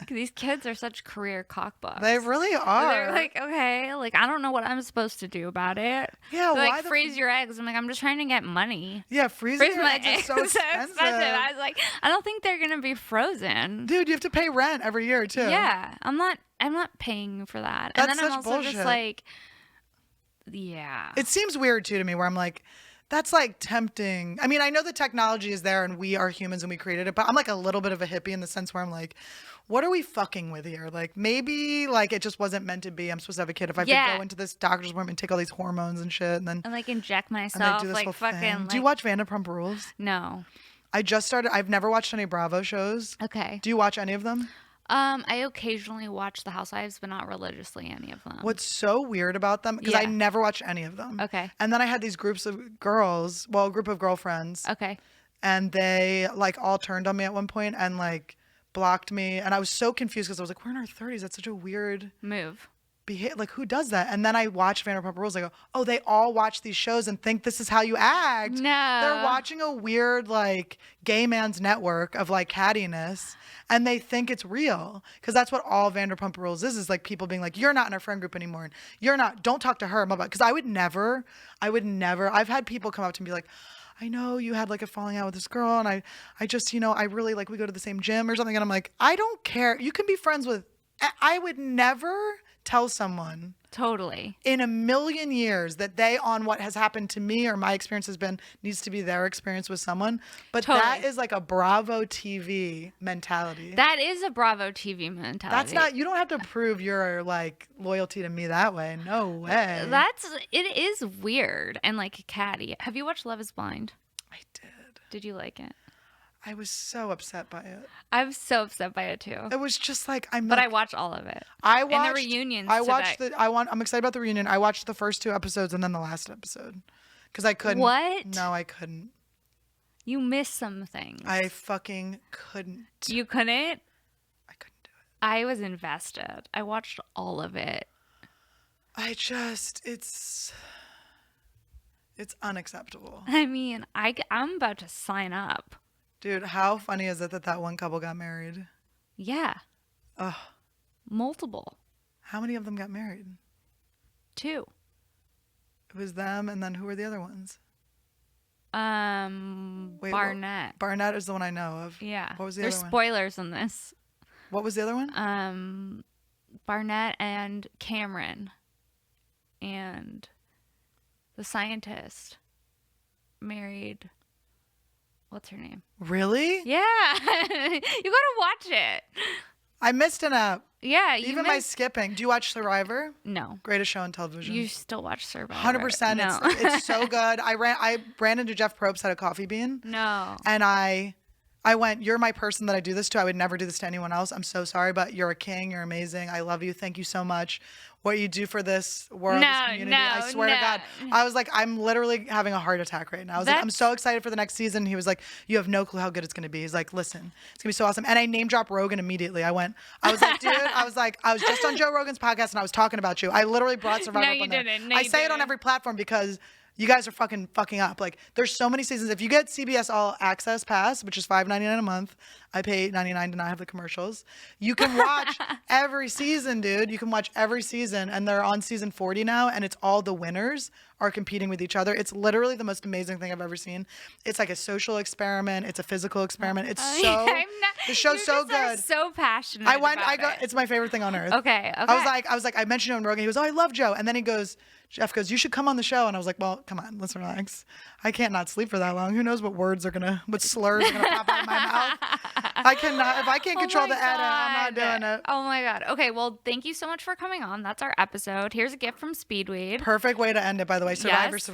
Speaker 1: These kids are such career cockbucks.
Speaker 2: They really are.
Speaker 1: They're like, okay, like I don't know what I'm supposed to do about it.
Speaker 2: Yeah,
Speaker 1: They're
Speaker 2: why
Speaker 1: like
Speaker 2: the
Speaker 1: freeze your eggs. I'm like, I'm just trying to get money.
Speaker 2: Yeah, freezing
Speaker 1: Freeze
Speaker 2: your
Speaker 1: my
Speaker 2: eggs is
Speaker 1: eggs
Speaker 2: so expensive.
Speaker 1: I was like, I don't think they're gonna be frozen.
Speaker 2: Dude, you have to pay rent every year too.
Speaker 1: Yeah, I'm not paying for that.
Speaker 2: That's
Speaker 1: and then I'm
Speaker 2: such
Speaker 1: also just
Speaker 2: bullshit.
Speaker 1: like, yeah.
Speaker 2: It seems weird too to me where I'm like, that's like tempting. I mean, I know the technology is there and we are humans and we created it, but I'm like a little bit of a hippie in the sense where I'm like, what are we fucking with here? Like maybe like it just wasn't meant to be. I'm supposed to have a kid. If I have to go into this doctor's appointment and take all these hormones and shit and then
Speaker 1: And like inject
Speaker 2: and they
Speaker 1: myself
Speaker 2: do this
Speaker 1: like
Speaker 2: whole
Speaker 1: fucking
Speaker 2: thing.
Speaker 1: like,
Speaker 2: Do you watch Vanderpump Rules?
Speaker 1: No.
Speaker 2: I just started. I've never watched any Bravo shows.
Speaker 1: Okay.
Speaker 2: Do you watch any of them?
Speaker 1: I occasionally watch The Housewives, but not religiously any of them.
Speaker 2: What's so weird about them? Because I
Speaker 1: Yeah.
Speaker 2: never watched any of them.
Speaker 1: Okay.
Speaker 2: And then I had these groups of girls, well, a group of girlfriends.
Speaker 1: Okay.
Speaker 2: And they like all turned on me at one point and like blocked me. And I was so confused because I was like, we're in our 30s. That's such a weird
Speaker 1: Move.
Speaker 2: behavior. Like, who does that? And then I watched Vanderpump Rules. I go, oh, they all watch these shows and think this is how you act.
Speaker 1: No.
Speaker 2: They're watching a weird like gay man's network of like cattiness. And they think it's real because that's what all Vanderpump Rules is like people being like, you're not in our friend group anymore. And you're not, don't talk to her. Because I would never, I've had people come up to me and be like, I know you had like a falling out with this girl. And I just, I really like, we go to the same gym or something. And I'm like, I don't care. You can be friends with, I would never tell someone
Speaker 1: Totally.
Speaker 2: in a million years that they, on what has happened to me or my experience has been, needs to be their experience with someone. But that
Speaker 1: Totally.
Speaker 2: is like a Bravo TV mentality.
Speaker 1: That is a Bravo TV mentality.
Speaker 2: That's not, you don't have to prove your like loyalty to me that way. No way.
Speaker 1: It is weird and like catty. Have you watched Love is Blind?
Speaker 2: I did.
Speaker 1: Did you like it?
Speaker 2: I was so upset by it.
Speaker 1: I'm so upset by it too.
Speaker 2: It was just like,
Speaker 1: But I watched all of it.
Speaker 2: I watched
Speaker 1: and the reunions.
Speaker 2: I watched I'm excited about the reunion. I watched the first 2 episodes and then the last episode because I couldn't.
Speaker 1: What?
Speaker 2: No, I couldn't.
Speaker 1: You missed some things.
Speaker 2: I fucking couldn't.
Speaker 1: You couldn't?
Speaker 2: I couldn't do it.
Speaker 1: I was invested. I watched all of it.
Speaker 2: It's unacceptable.
Speaker 1: I mean, I'm about to sign up.
Speaker 2: Dude, how funny is it that one couple got married?
Speaker 1: Yeah.
Speaker 2: Ugh.
Speaker 1: Multiple.
Speaker 2: How many of them got married?
Speaker 1: 2.
Speaker 2: It was them, and then who were the other ones? Wait,
Speaker 1: Barnett.
Speaker 2: Barnett is the one I know of.
Speaker 1: Yeah.
Speaker 2: What was the
Speaker 1: There's
Speaker 2: other one?
Speaker 1: spoilers in this.
Speaker 2: What was the other one?
Speaker 1: Barnett and Cameron and the scientist married. What's her name?
Speaker 2: Really?
Speaker 1: Yeah. You gotta watch it.
Speaker 2: I missed an app.
Speaker 1: Yeah.
Speaker 2: Even by skipping. Do you watch Survivor?
Speaker 1: No.
Speaker 2: Greatest show on television.
Speaker 1: You still watch Survivor.
Speaker 2: 100%.
Speaker 1: No.
Speaker 2: It's so good. I ran into Jeff Probst at a coffee bean.
Speaker 1: No.
Speaker 2: And I went, you're my person that I do this to. I would never do this to anyone else. I'm so sorry, but you're a king. You're amazing. I love you. Thank you so much. What you do for this world, this community. I swear to God. I was like, I'm literally having a heart attack right now. I was like, I'm so excited for the next season. He was like, you have no clue how good it's going to be. He's like, listen, it's going to be so awesome. And I name dropped Rogan immediately. I was like, dude, I was just on Joe Rogan's podcast and I was talking about you. I literally brought Survivor up on there. I say it on every platform because you guys are fucking up. Like, there's so many seasons. If you get CBS All Access Pass, which is $5.99 a month, I pay $8.99 to not have the commercials. You can watch every season, dude. You can watch every season, and they're on season 40 now, and it's all the winners are competing with each other. It's literally the most amazing thing I've ever seen. It's like a social experiment. It's a physical experiment. It's the show's so good.
Speaker 1: Are so passionate. About it.
Speaker 2: It's my favorite thing on earth.
Speaker 1: Okay.
Speaker 2: I was like, I mentioned it on Rogan. He goes, oh, I love Joe, and then Jeff goes, you should come on the show. And I was like, well, come on, let's relax. I can't not sleep for that long. Who knows what slurs are gonna pop out of my mouth. I cannot, if I can't control the edit, I'm not doing it.
Speaker 1: Oh my God. Okay, well, thank you so much for coming on. That's our episode. Here's a gift from Speedweed.
Speaker 2: Perfect way to end it, by the way. Survivor,
Speaker 1: yes.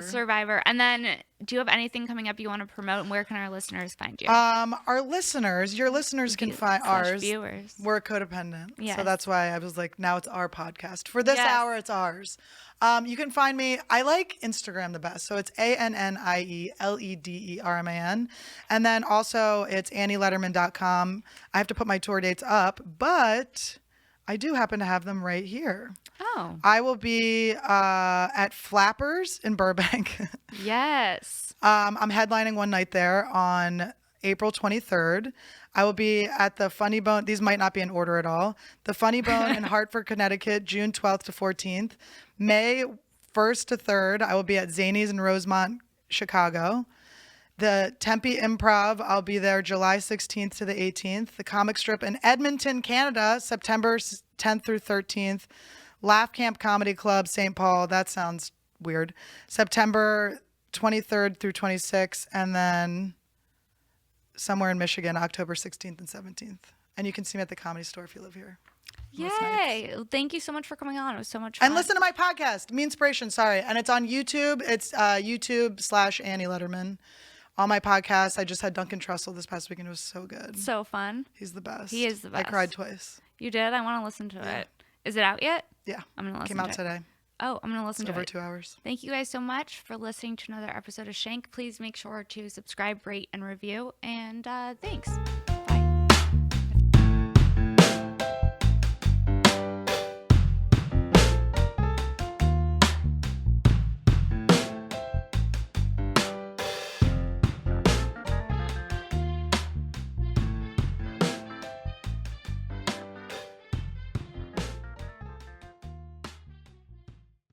Speaker 2: Survivor.
Speaker 1: And then, do you have anything coming up you want to promote, and where can our listeners find you?
Speaker 2: Your listeners can find ours.
Speaker 1: Viewers.
Speaker 2: We're codependent.
Speaker 1: Yes.
Speaker 2: So that's why I was like, now it's our podcast. For this hour, it's ours. You can find me. I like Instagram the best. So it's ANNIELEDERMAN. And then also it's AnnieLederman.com. I have to put my tour dates up, but I do happen to have them right here.
Speaker 1: Oh.
Speaker 2: I will be at Flappers in Burbank.
Speaker 1: Yes.
Speaker 2: I'm headlining one night there on April 23rd. I will be at the Funny Bone. These might not be in order at all. The Funny Bone in Hartford, Connecticut, June 12th to 14th. May 1st to 3rd, I will be at Zany's in Rosemont, Chicago. The Tempe Improv, I'll be there July 16th to the 18th. The Comic Strip in Edmonton, Canada, September 10th through 13th. Laugh Camp Comedy Club, St. Paul. That sounds weird. September 23rd through 26th. And then somewhere in Michigan, October 16th and 17th. And you can see me at the Comedy Store if you live here.
Speaker 1: Yay. Thank you so much for coming on. It was so much fun.
Speaker 2: And listen to my podcast, Meanspiration, sorry. And it's on YouTube. It's YouTube/Annie Lederman. All my podcasts. I just had Duncan Trussell this past weekend. It was so good.
Speaker 1: So fun.
Speaker 2: He's the best.
Speaker 1: He is the best.
Speaker 2: I cried twice.
Speaker 1: You did? I want to listen to it. Is it out yet?
Speaker 2: Yeah.
Speaker 1: I'm going to listen
Speaker 2: to it. Came out today.
Speaker 1: Oh, I'm going to listen to it.
Speaker 2: Over 2 hours.
Speaker 1: Thank you guys so much for listening to another episode of Shank. Please make sure to subscribe, rate, and review. And thanks.